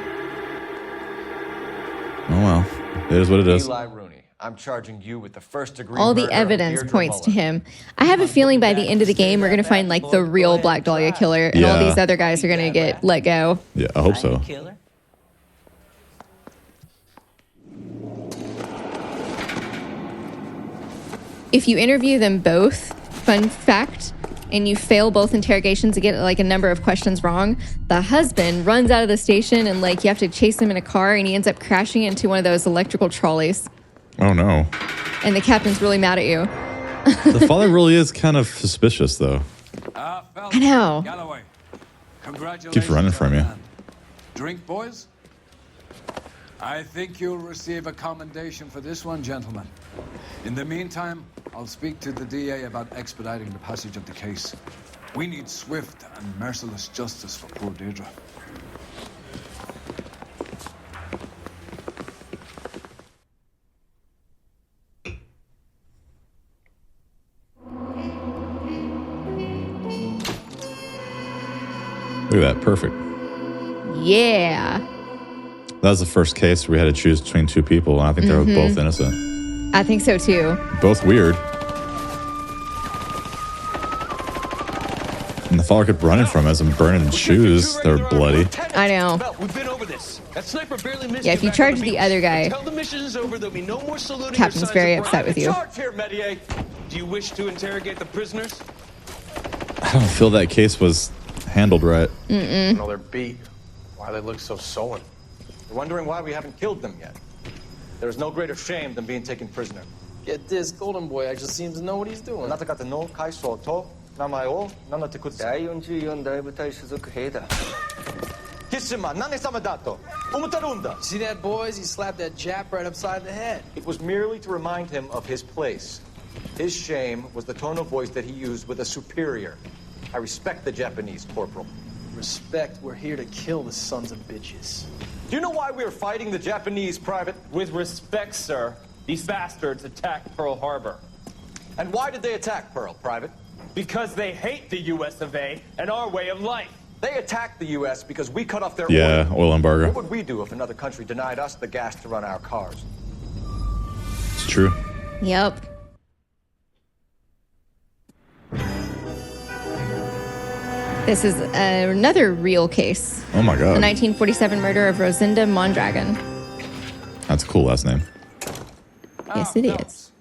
Oh, well. It is what it is. Eli Rooney, I'm charging you with the first-degree All the murder of evidence Deirdre points Mullen. to him. I have a feeling by the end of the game, we're going to find like the real Black Dahlia killer, and all Yeah. these other guys are going to get let go. Yeah, I hope so. If you interview them both, fun fact, and you fail both interrogations and get like a number of questions wrong, the husband runs out of the station and like you have to chase him in a car, and he ends up crashing into one of those electrical trolleys. Oh, no. And the captain's really mad at you. The father really is kind of suspicious, though. I know. Galloway, congratulations. Keeps running from you. Drink, boys? I think you'll receive a commendation for this one, gentlemen. In the meantime, I'll speak to the DA about expediting the passage of the case. We need swift and merciless justice for poor Deirdre. Look at that. Perfect. Yeah. That was the first case where we had to choose between two people, and I think they were both innocent. I think so too. Both weird. And the father kept running from us and burning shoes. They were bloody. I know. We've been over this. That sniper barely missed Yeah, if you charge the other guy, Tell the mission is over, there'll be no more saluting. Captain's very upset with you. Charge here, Medier. Do you wish to interrogate the prisoners? I don't feel that case was handled right. No, they're beat. Why they look so sullen? You're wondering why we haven't killed them yet. There is no greater shame than being taken prisoner. Get this, Golden Boy actually seems to know what he's doing. See that, boys? He slapped that Jap right upside the head. It was merely to remind him of his place. His shame was the tone of voice that he used with a superior. I respect the Japanese, Corporal. Respect, we're here to kill the sons of bitches. Do you know why we're fighting the Japanese, Private? With respect, sir, these bastards attacked Pearl Harbor. And why did they attack Pearl, Private? Because they hate the U.S. of A. and our way of life. They attacked the U.S. because we cut off their Yeah, oil embargo. What would we do if another country denied us the gas to run our cars? It's true. Yep. This is another real case. Oh my god. The 1947 murder of Rosinda Mondragon. That's a cool last name. Yes, it is.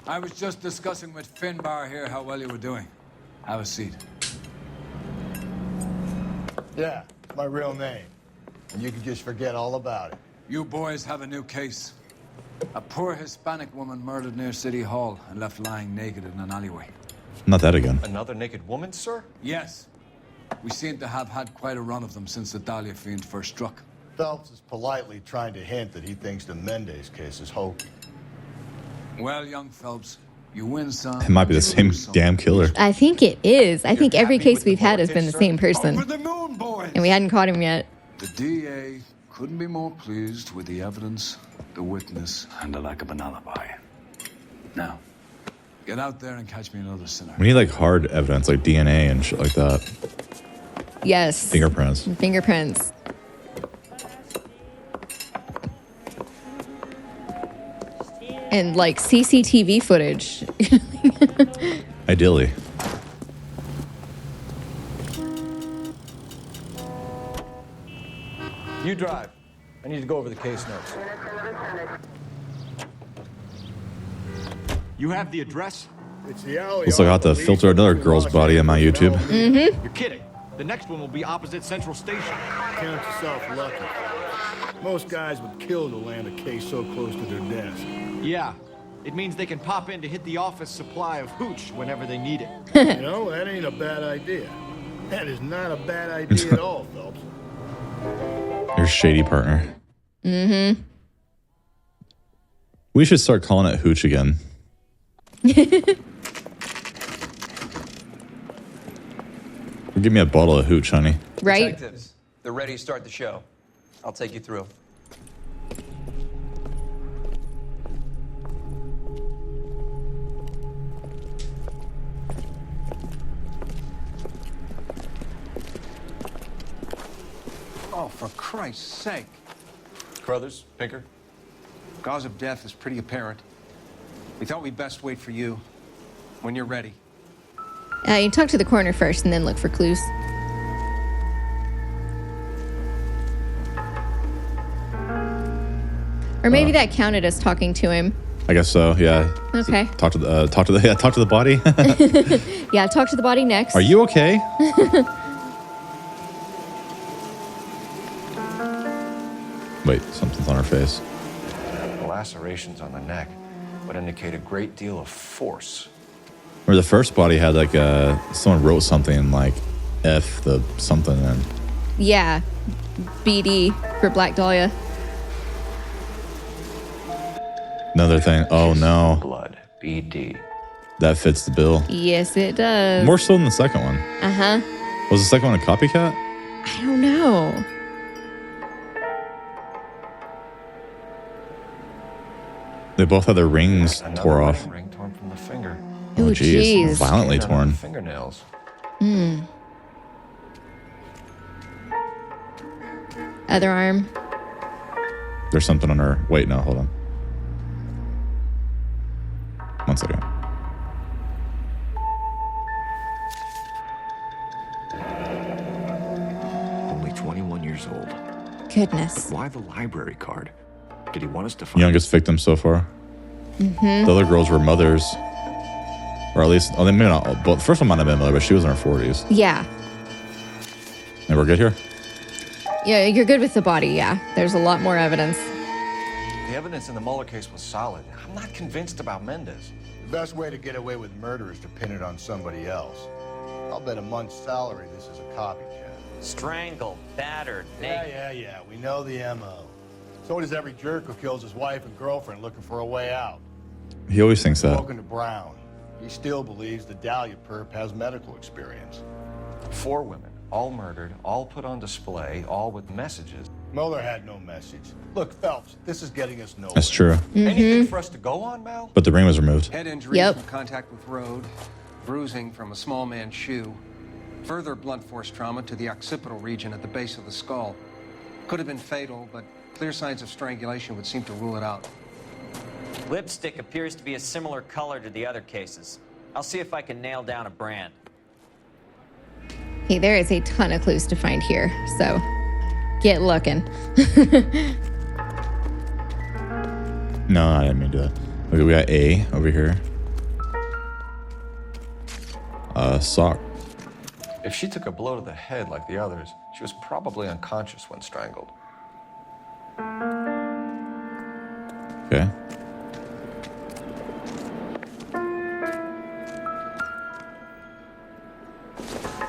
I was just discussing with Finbar here how well you were doing. Have a seat. Yeah, it's my real name. And you can just forget all about it. You boys have a new case. A poor Hispanic woman murdered near City Hall and left lying naked in an alleyway. Not that again. Another naked woman, sir? Yes. We seem to have had quite a run of them since the Dahlia fiend first struck. Phelps is politely trying to hint that he thinks the Mendez case is hokey. Well, young Phelps, you win some. It might be the same damn killer. I think it is. I think every case we've had has been the same person. Over the moon, boys! And we hadn't caught him yet. The DA couldn't be more pleased with the evidence, the witness, and the lack of an alibi. Now, get out there and catch me another sinner. We need like hard evidence, like DNA and shit like that. Yes. Fingerprints. Fingerprints. And like CCTV footage. Ideally. You drive. I need to go over the case notes. You have the address? It's the alley. Looks like I have to filter another girl's body on my YouTube. Mm-hmm. You're kidding. The next one will be opposite Central Station. Count yourself lucky. Most guys would kill to land a case so close to their desk. Yeah. It means they can pop in to hit the office supply of hooch whenever they need it. You know, that ain't a bad idea. That is not a bad idea at all, Phelps. Your shady partner. Mm-hmm. We should start calling it hooch again. Give me a bottle of hooch, honey. Right? Detectives, they're ready to start the show. I'll take you through. Oh, for Christ's sake. Crothers, Pinker. Cause of death is pretty apparent. We thought we'd best wait for you. When you're ready. You talk to the coroner first and then look for clues. Or maybe that counted as talking to him. I guess so. Yeah. Okay. So talk to the body. Yeah, talk to the body next. Are you okay? Wait, something's on her face. The lacerations on the neck would indicate a great deal of force. Or the first body had like someone wrote something like F the something in. Yeah. BD for Black Dahlia. Another thing. Oh no. Blood. BD. That fits the bill. Yes, it does. More so than the second one. Uh-huh. Was the second one a copycat? I don't know. They both had their rings tore off. Ring torn from the finger. Oh, jeez. Violently Skin on torn. the fingernails. Hmm. Other arm. There's something on her. Wait, no, hold on. 1 second. Only 21 years old. Goodness. Why the library card? Did he want us to find Youngest victim so far. Mm-hmm. The other girls were mothers. Or at least, oh, they may not. Well, the first one might have been a mother, but she was in her 40s. Yeah. And we're good here? Yeah, you're good with the body, yeah. There's a lot more evidence. The evidence in the Mueller case was solid. I'm not convinced about Mendez. The best way to get away with murder is to pin it on somebody else. I'll bet a month's salary this is a copycat. Strangled, battered, naked. Yeah. We know the M.O. So does every jerk who kills his wife and girlfriend looking for a way out. He always thinks that. Spoken to Brown. He still believes the Dahlia perp has medical experience. 4 women, all murdered, all put on display, all with messages. Mueller had no message. Look, Phelps, this is getting us nowhere. That's true. Anything for us to go on, Mal? But the ring was removed. Head injury from contact with road, bruising from a small man's shoe, further blunt force trauma to the occipital region at the base of the skull. Could have been fatal, but clear signs of strangulation would seem to rule it out. Lipstick appears to be a similar color to the other cases. I'll see if I can nail down a brand. Hey, there is a ton of clues to find here, so get looking. No, I didn't mean to do that. Okay, we got A over here. Sock. If she took a blow to the head like the others, she was probably unconscious when strangled. Okay.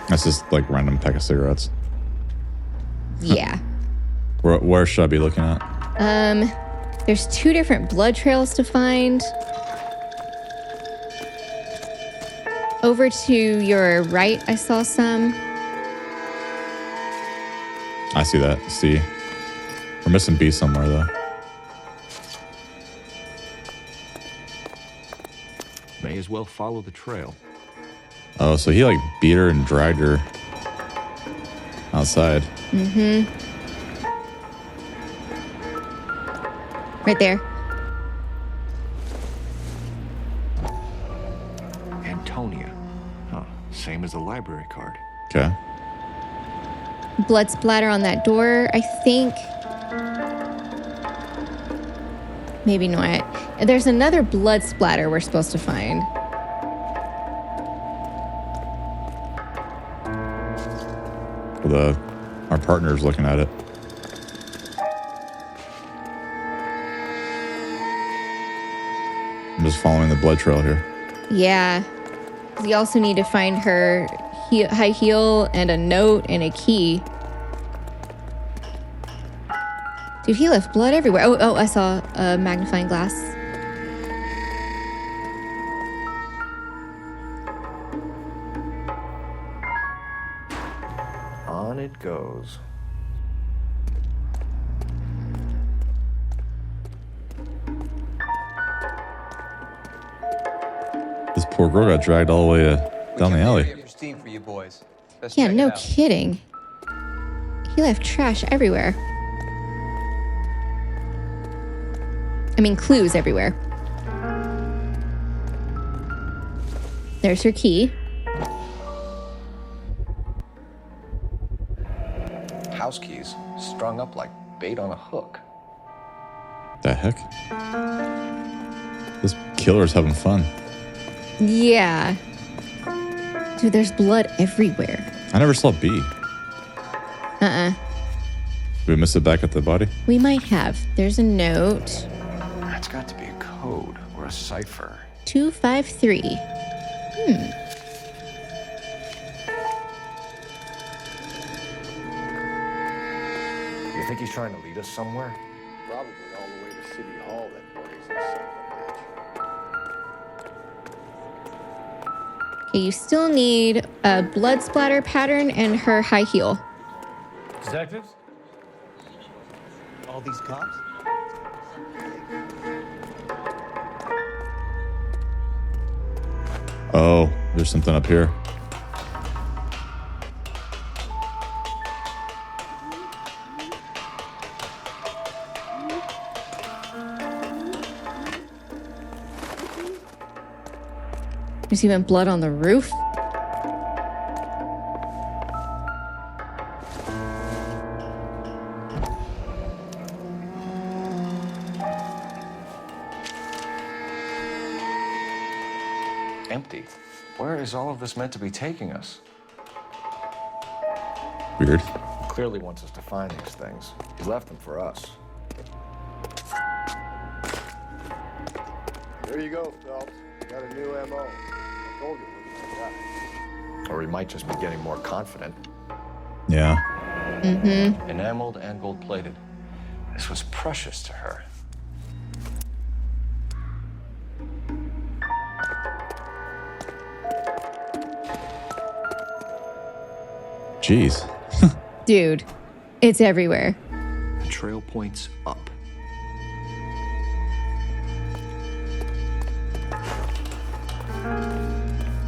That's just like random pack of cigarettes. Yeah. Where should I be looking at? There's 2 different blood trails to find. Over to your right, I saw some. I see that. C. We're missing B somewhere though. May as well follow the trail. Oh, so he like beat her and dragged her outside. Mm-hmm. Right there. Antonia. Huh. Same as the library card. Okay. Blood splatter on that door, I think. Maybe not. There's another blood splatter we're supposed to find. Our partner's looking at it. I'm just following the blood trail here. Yeah. We also need to find her high heel and a note and a key. Dude, he left blood everywhere. Oh, I saw a magnifying glass. On it goes. Poor girl got dragged all the way down the alley. Pristine for you boys. Let's Yeah, check it no out. kidding. He left trash everywhere. I mean, clues everywhere. There's her key. House keys strung up like bait on a hook. The heck? This killer's having fun. Yeah. Dude, there's blood everywhere. I never saw B. Uh-uh. Did we miss it back at the body? We might have. There's a note. That's got to be a code or a cipher. 253. You think he's trying to lead us somewhere? Probably all the way to City Hall, that buddy's a son of a bitch. Okay, you still need a blood splatter pattern and her high heel. Detectives? All these cops? Oh, there's something up here. There's even blood on the roof. Empty. Where is all of this meant to be taking us? Weird. He clearly wants us to find these things. He left them for us. There you go, Phelps. Got a new MO. I told you it was like that. Or he might just be getting more confident. Yeah. Mm-hmm. Enameled and gold-plated. This was precious to her. Jeez. Dude, it's everywhere. The trail points up.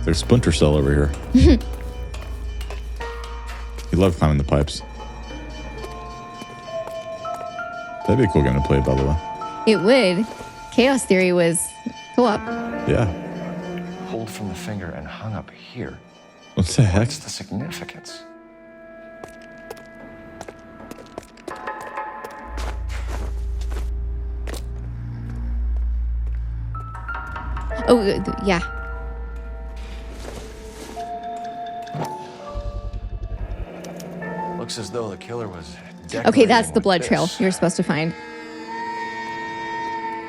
There's Splinter Cell over here. He loved climbing the pipes. That'd be a cool game to play, by the way. It would. Chaos Theory was co-op. Yeah. Pulled from the finger and hung up here. What the heck? What's the significance? Oh, yeah. Looks as though the killer was Okay, that's the with blood trail this. you're supposed to find.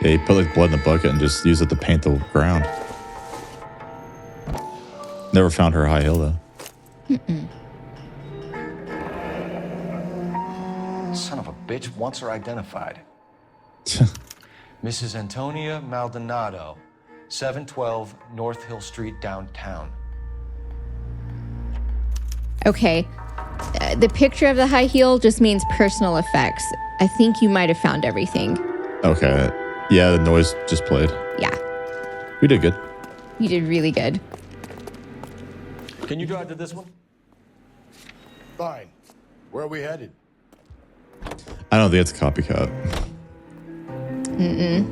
Yeah, he put like blood in the bucket and just used it to paint the ground. Never found her high heel though. Mm-mm. Son of a bitch wants her identified. Mrs. Antonia Maldonado, 712 North Hill Street, downtown. Okay. The picture of the high heel just means personal effects. I think you might have found everything. Okay. Yeah, the noise just played. Yeah, We did good. you did really good. Can you drive to this one? Fine. Where are we headed? I don't think it's a copycat. Mm-mm.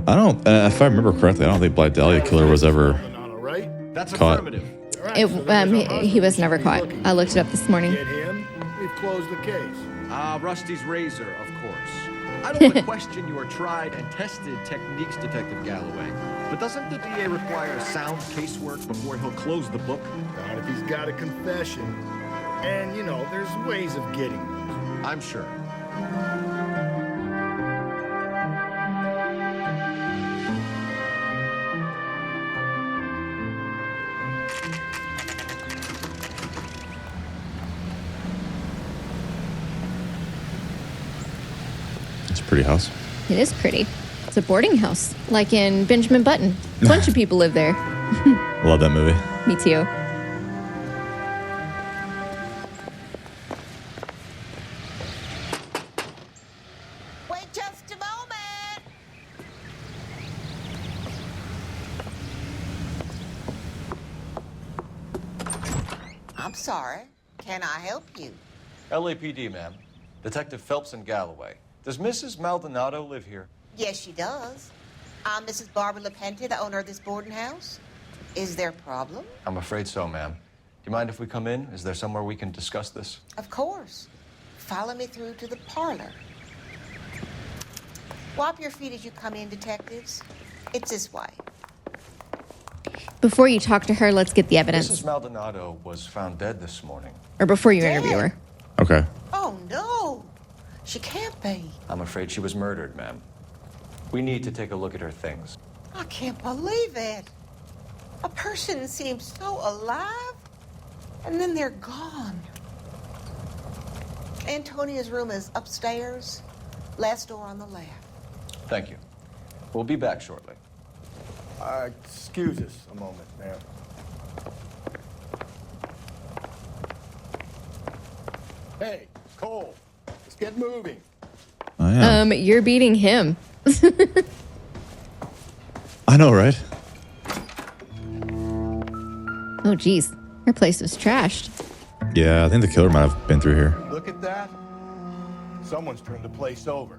I don't, if I remember correctly, I don't think Black Dahlia killer was ever That's caught. affirmative. He was never caught. I looked it up this morning. Get him. We've closed the case. Rusty's razor, of course. I don't want to question your tried and tested techniques, Detective Galloway. But doesn't the DA require sound casework before he'll close the book? Not if he's got a confession. And, you know, there's ways of getting those. I'm sure. It's a pretty house. It is pretty. It's a boarding house, like in Benjamin Button. A bunch of people live there. Love that movie. Me too. Wait just a moment. I'm sorry. Can I help you? LAPD, ma'am. Detective Phelps and Galloway. Does Mrs. Maldonado live here? Yes, she does. I'm Mrs. Barbara LaPente, the owner of this boarding house. Is there a problem? I'm afraid so, ma'am. Do you mind if we come in? Is there somewhere we can discuss this? Of course. Follow me through to the parlor. Wipe your feet as you come in, detectives. It's this way. Before you talk to her, let's get the evidence. Mrs. Maldonado was found dead this morning. Or before you interview her. Okay. Oh, no. She can't be. I'm afraid she was murdered, ma'am. We need to take a look at her things. I can't believe it. A person seems so alive, and then they're gone. Antonia's room is upstairs, last door on the left. Thank you. We'll be back shortly. Excuse us a moment, ma'am. Hey, Cole, let's get moving. I am. You're beating him. I know, right? Oh, geez. Her place was trashed. Yeah, I think the killer might have been through here. Look at that. Someone's turned the place over.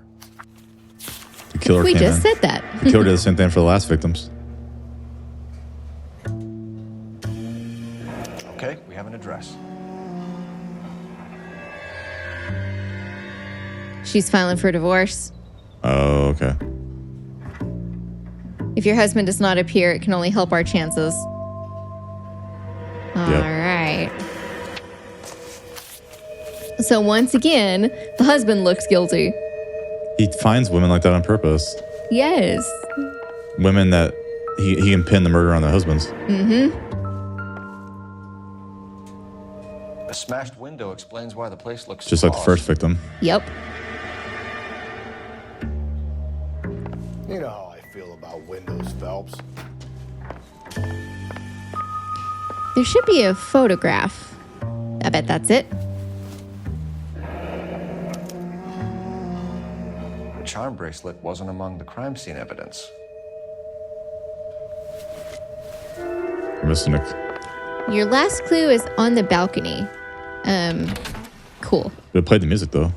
The killer We came just in. said that. The killer did the same thing for the last victims. Okay, we have an address. She's filing for divorce. Oh, okay. If your husband does not appear, it can only help our chances. All right. So once again, the husband looks guilty. He finds women like that on purpose. Yes. Women that he can pin the murder on their husbands. Mm-hmm. A smashed window explains why the place looks Just like the first victim. Yep. You know how I feel about windows, Phelps. There should be a photograph. I bet that's it. The charm bracelet wasn't among the crime scene evidence. We're missing Your last clue is on the balcony. Cool. They played the music though.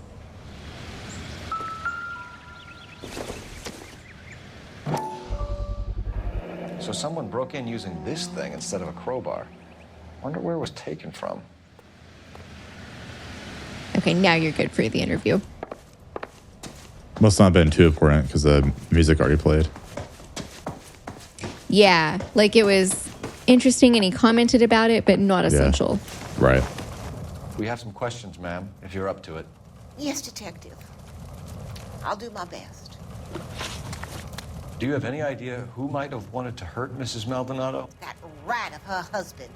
So someone broke in using this thing instead of a crowbar. Wonder where it was taken from. Okay, now you're good for the interview. Must not have been too important because the music already played. Yeah, like it was interesting and he commented about it, but not essential. Right. We have some questions, ma'am, if you're up to it. Yes, detective. I'll do my best. Do you have any idea who might have wanted to hurt Mrs. Maldonado? That rat of her husband,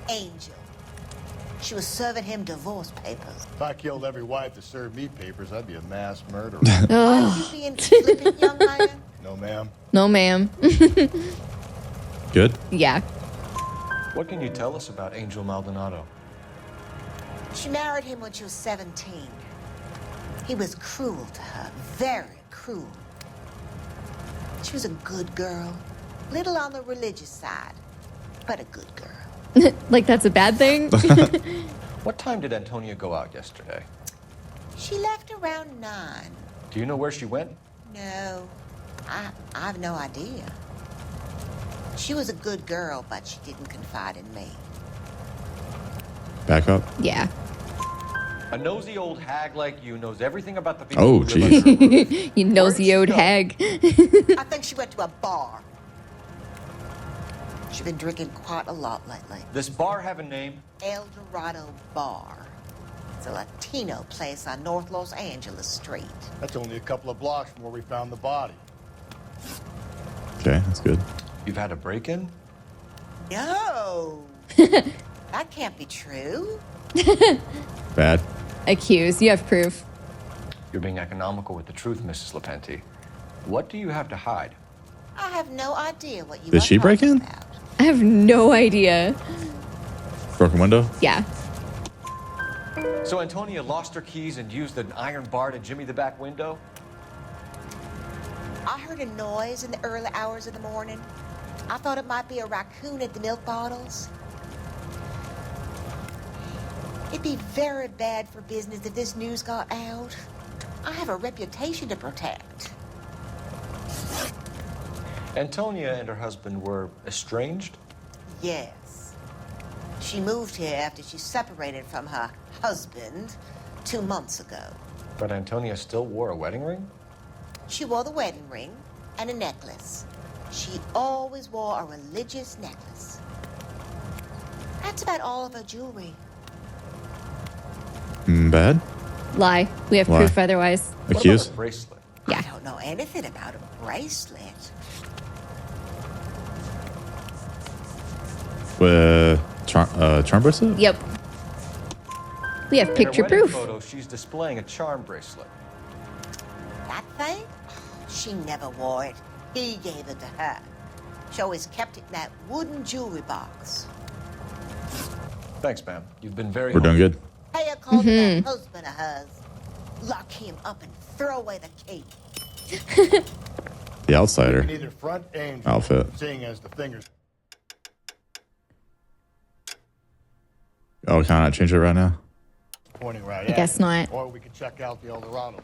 Angel. She was serving him divorce papers. If I killed every wife to serve me papers, I'd be a mass murderer. Are you being flippant, young man? No, ma'am. No, ma'am. Good? Yeah. What can you tell us about Angel Maldonado? She married him when she was 17. He was cruel to her, very cruel. She was a good girl, little on the religious side, but a good girl. Like that's a bad thing? What time did Antonia go out yesterday? She left around 9. Do you know where she went? No, I have no idea. She was a good girl, but she didn't confide in me. Back up. Yeah. A nosy old hag like you knows everything about the people Oh, who live under her roof. You nosy old hag. I think she went to a bar. She's been drinking quite a lot lately. This bar have a name? El Dorado Bar. It's a Latino place on North Los Angeles Street. That's only a couple of blocks from where we found the body. Okay, that's good. You've had a break-in? No. That can't be true. Bad. Accused. You have proof. You're being economical with the truth, Mrs. LaPente. What do you have to hide? I have no idea what you Did she break in? I have no idea. Broken window? Yeah. So Antonia lost her keys and used an iron bar to jimmy the back window? I heard a noise in the early hours of the morning. I thought it might be a raccoon at the milk bottles. It'd be very bad for business if this news got out. I have a reputation to protect. Antonia and her husband were estranged? Yes. She moved here after she separated from her husband 2 months ago. But Antonia still wore a wedding ring? She wore the wedding ring and a necklace. She always wore a religious necklace. That's about all of her jewelry. Bad? Lie. We have Lie. proof otherwise. Accused? Bracelet. Yeah. I don't know anything about a bracelet. Charm bracelet? Yep. We have picture In her wedding proof. photo, she's displaying a charm bracelet. That thing? She never wore it. He gave it to her. She always kept it in that wooden jewelry box. Thanks, ma'am. You've been very We're doing good. Pay a call to that husband of hers. Lock him up and throw away the key. The outsider You can either front Angel, outfit. seeing as the fingers. Oh, can I not change it right now? Pointing right I at guess it. not. Or we could check out the Eldorado one.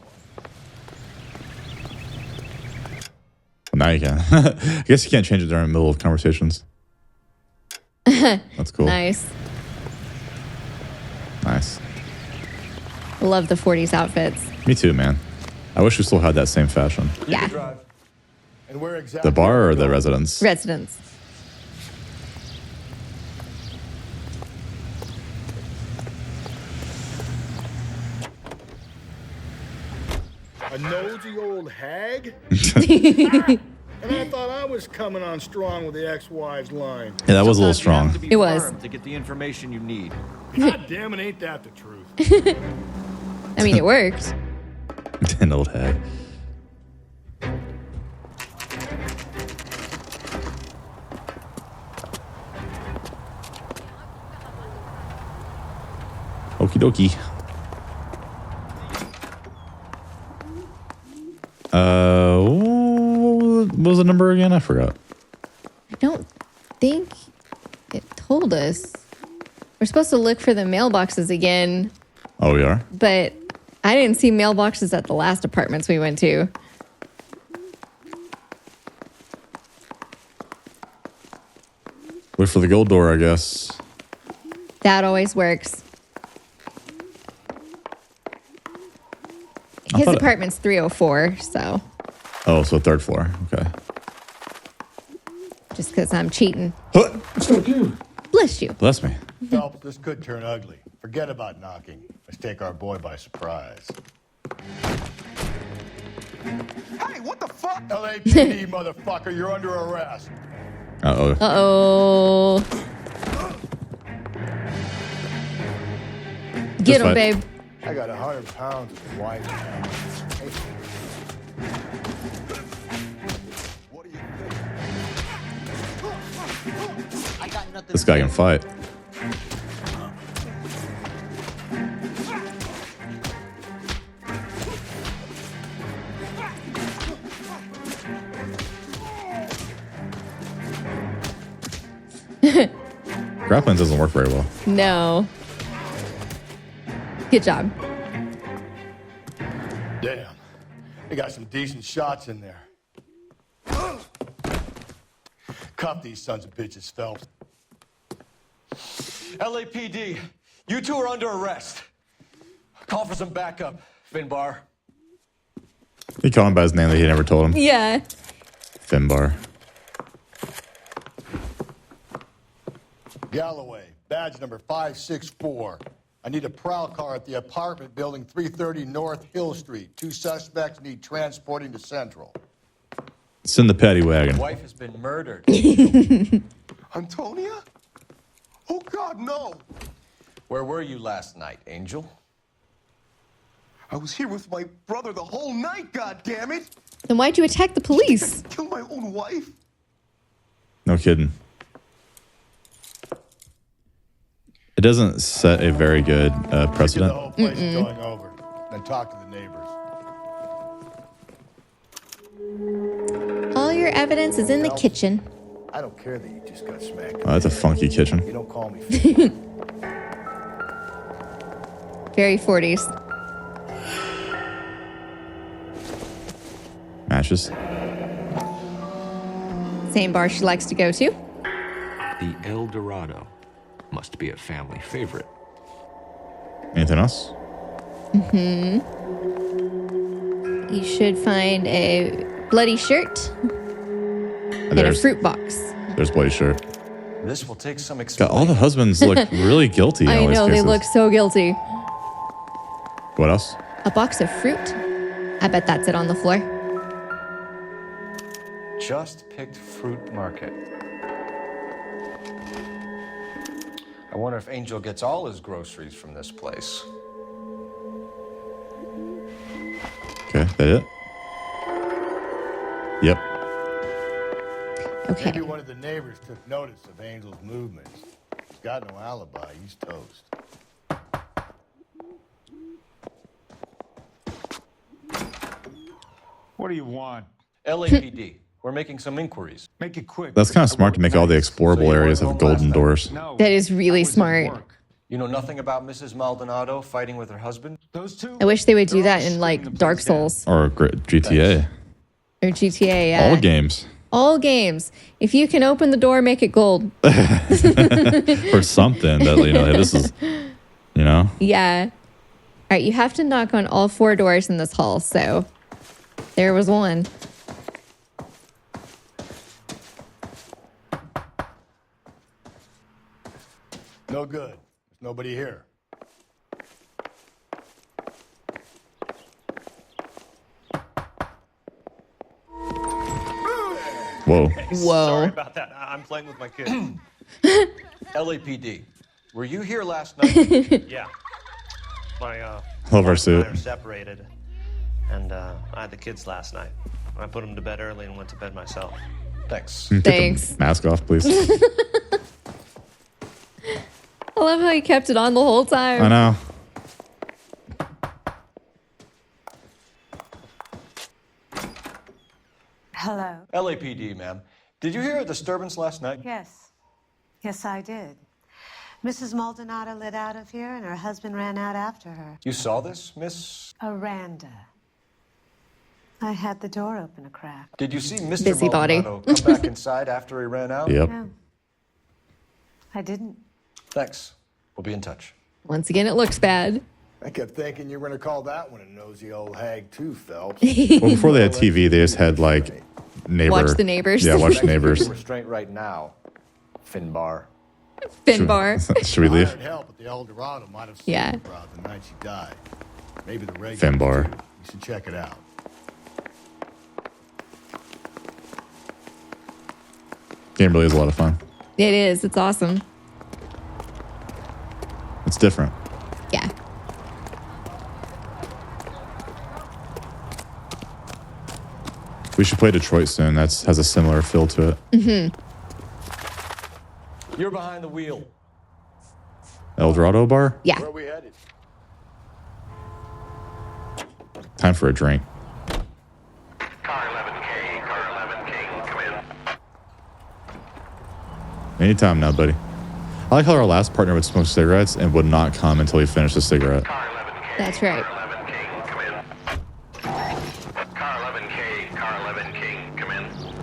Well, now you can. I guess you can't change it during the middle of conversations. That's cool. Nice. Nice. Love the 40s outfits. Me too, man. I wish we still had that same fashion. Yeah. And where exactly? The bar or the residence? Residence. A nosy old hag? And I thought I was coming on strong with the ex-wives line. Yeah, that was a little strong. It was. To get the information you need. God damn it, ain't that the truth? I mean, it worked. An old hag. Okie dokie. What was the number again? I forgot. I don't think it told us. We're supposed to look for the mailboxes again, Oh, we are? but I didn't see mailboxes at the last apartments we went to. Wait for the gold door, I guess. That always works. I His thought- apartment's 304, so Oh, so third floor. Okay. just because I'm cheating. Huh. Bless you. Bless me. Phelps, this could turn ugly. Forget about knocking. Let's take our boy by surprise. Hey, what the fuck? LAPD, motherfucker, you're under arrest. Uh-oh. Uh-oh. Get him, fight. babe. I got 100 pounds of white. I got nothing. This guy can fight. Grappling doesn't work very well. No. Good job. Damn. They got some decent shots in there. Cuff these sons of bitches, Phelps. LAPD, you two are under arrest. Call for some backup, Finbar. He called him by his name that he never told him. Yeah. Finbar. Galloway, badge number 564. I need a prowl car at the apartment building 330 North Hill Street. 2 suspects need transporting to Central. Send the paddy wagon. Wife has been murdered. Antonia? Oh, God, no. Where were you last night, Angel? I was here with my brother the whole night, God damn it! Then why'd you attack the police? Kill my own wife? No kidding. It doesn't set a very good precedent. The whole place is going over. Then talk to the neighbors. All your evidence is in the kitchen. I don't care that you just got smacked. Oh, that's a funky kitchen. You don't call me. Very 40s. Matches. Same bar she likes to go to. The El Dorado must be a family favorite. Anything else? Mm-hmm. You should find a bloody shirt and a fruit box. There's bloody shirt. This will take some God, explaining. all the husbands look really guilty. In I all these know, they cases. look so guilty. What else? A box of fruit. I bet that's it on the floor. Just picked fruit market. I wonder if Angel gets all his groceries from this place. Okay, that it? Yep. Okay. Maybe one of the neighbors took notice of Angel's movements. He's got no alibi. He's toast. What do you want? LAPD. We're making some inquiries. Make it quick. That's kind of smart to make all the explorable areas have golden doors. That is really smart. You know nothing about Mrs. Maldonado fighting with her husband? Those two? I wish they would do that in like Dark Souls Or GTA. or GTA. Yeah. All games. All games. If you can open the door, make it gold. Or something that, you know, hey, this is, you know? Yeah. All right, you have to knock on all 4 doors in this hall. So there was one. No good. There's nobody here. Whoa. Whoa. Sorry about that. I'm playing with my kid. LAPD. Were you here last night? Yeah. My Love our wife and I suit. are separated, and I had the kids last night. I put them to bed early and went to bed myself. Thanks. Take Thanks. the mask off, please. I love how he kept it on the whole time. I know. Hello. LAPD, ma'am. Did you hear a disturbance last night? Yes. Yes, I did. Mrs. Maldonado lit out of here, and her husband ran out after her. You saw this, Miss? Aranda. I had the door open a crack. Did you see Mr. Busybody. Maldonado come back inside after he ran out? Yep. No. I didn't. Thanks. We'll be in touch. Once again, it looks bad. I kept thinking you were going to call that one a nosy old hag too, Phelps. Well, before they had TV, they just had like neighbor. Watch the neighbors. Yeah, watch the neighbors. Restraint right now, Finbar. Finbar. Should we leave? Hired help at the El Dorado might have Yeah. seen her the night she died. Maybe the regulars Finbar. too. You should check it out. Game really is a lot of fun. It is. It's awesome. It's different. Yeah. We should play Detroit soon. That's has a similar feel to it. Mm-hmm. You're behind the wheel. El Dorado bar? Yeah. Where are we headed? Time for a drink. Anytime now, buddy. I like how our last partner would smoke cigarettes and would not come until he finished the cigarette. That's right.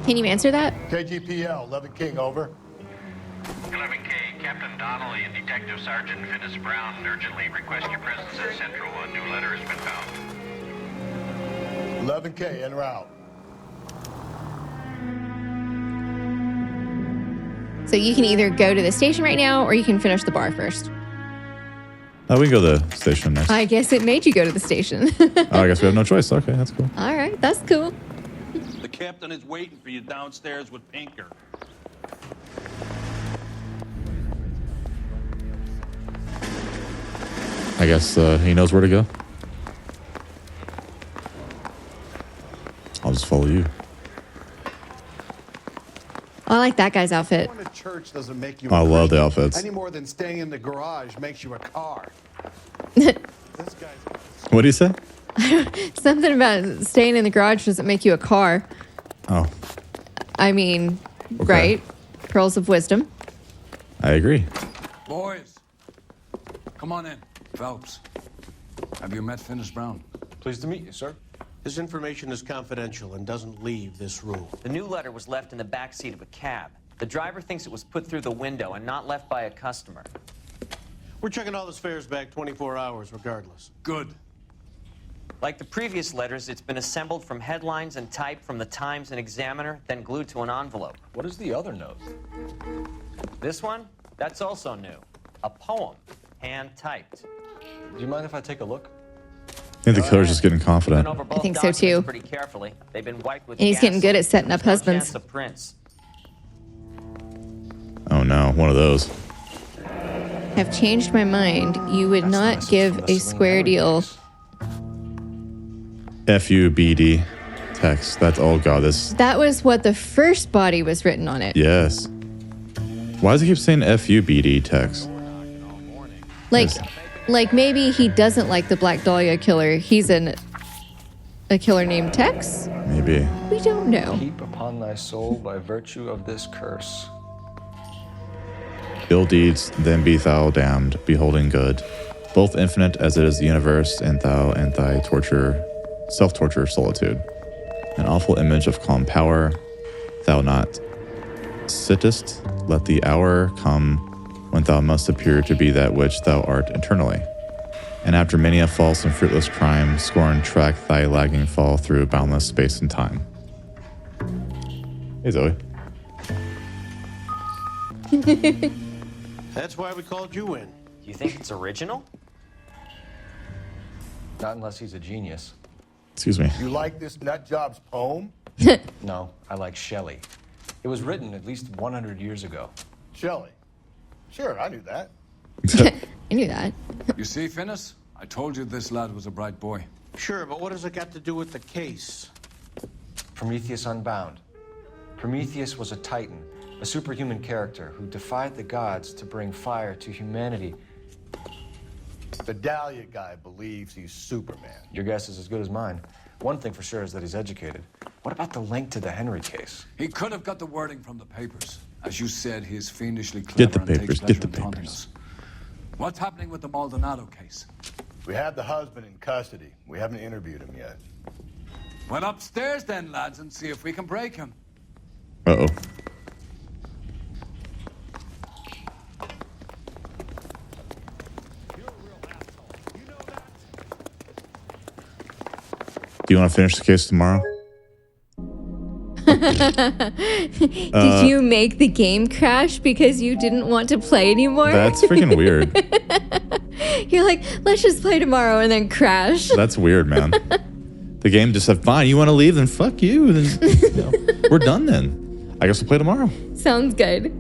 Can you answer that? KGPL, 11 King, over. 11K, Captain Donnelly and Detective Sergeant Finis Brown urgently request your presence at Central. A new letter has been found. 11K, en route. So you can either go to the station right now or you can finish the bar first. We can go to the station next. I guess it made you go to the station. Oh, I guess we have no choice. Okay, that's cool. All right, that's cool. The captain is waiting for you downstairs with Pinker. I guess he knows where to go. I'll just follow you. I like that guy's outfit. Going to church doesn't make you I a love the Christian outfits. any more than staying in the garage makes you a car. What do you say? Something about staying in the garage doesn't make you a car. Oh, I mean, Okay. right? Pearls of wisdom. I agree. Boys, come on in. Phelps, Have you met Finis Brown? Pleased to meet you, sir. This information is confidential and doesn't leave this room. The new letter was left in the back seat of a cab. The driver thinks it was put through the window and not left by a customer. We're checking all this fares back 24 hours regardless. Good. Like the previous letters, it's been assembled from headlines and typed from the Times and Examiner, then glued to an envelope. What is the other note? This one? That's also new. A poem, hand-typed. Do you mind if I take a look? I think the killer's just getting confident. I think so too. Pretty carefully. They've been wiped with And he's getting good at setting up husbands. chance of prints. Oh no, one of those. Have changed my mind. You would not give a square deal. FUBD text. That's, oh god, this. That was what the first body was written on it. Yes. Why does it keep saying FUBD text? Like maybe he doesn't like the Black Dahlia killer. He's a killer named Tex? Maybe. We don't know. Keep upon thy soul by virtue of this curse. Ill deeds, then be thou damned, beholding good. Both infinite as it is the universe, and thou and thy torture, self-torture, solitude. An awful image of calm power, thou not sittest, let the hour come when thou must appear to be that which thou art eternally. And after many a false and fruitless crime, scorn track thy lagging fall through boundless space and time. Hey, Zoe. That's why we called you in. Do you think it's original? Not unless he's a genius. Excuse me. You like this nutjob's poem? No, I like Shelley. It was written at least 100 years ago. Shelley. Sure, I knew that. I knew that. You see, Finis? I told you this lad was a bright boy. Sure, but what has it got to do with the case? Prometheus Unbound. Prometheus was a titan, a superhuman character who defied the gods to bring fire to humanity. The Dahlia guy believes he's Superman. Your guess is as good as mine. One thing for sure is that he's educated. What about the link to the Henry case? He could have got the wording from the papers. As you said, he is fiendishly clever Get the and takes papers, pleasure get the in taunting papers. us. What's happening with the Maldonado case? We have the husband in custody. We haven't interviewed him yet. Well, upstairs then, lads, and see if we can break him. Uh-oh. Do you want to finish the case tomorrow? Did you make the game crash because you didn't want to play anymore? That's freaking weird. You're like, let's just play tomorrow and then crash. That's weird, man. The game just said, fine, you want to leave? Then fuck you. Then, we're done then. I guess we'll play tomorrow. Sounds good.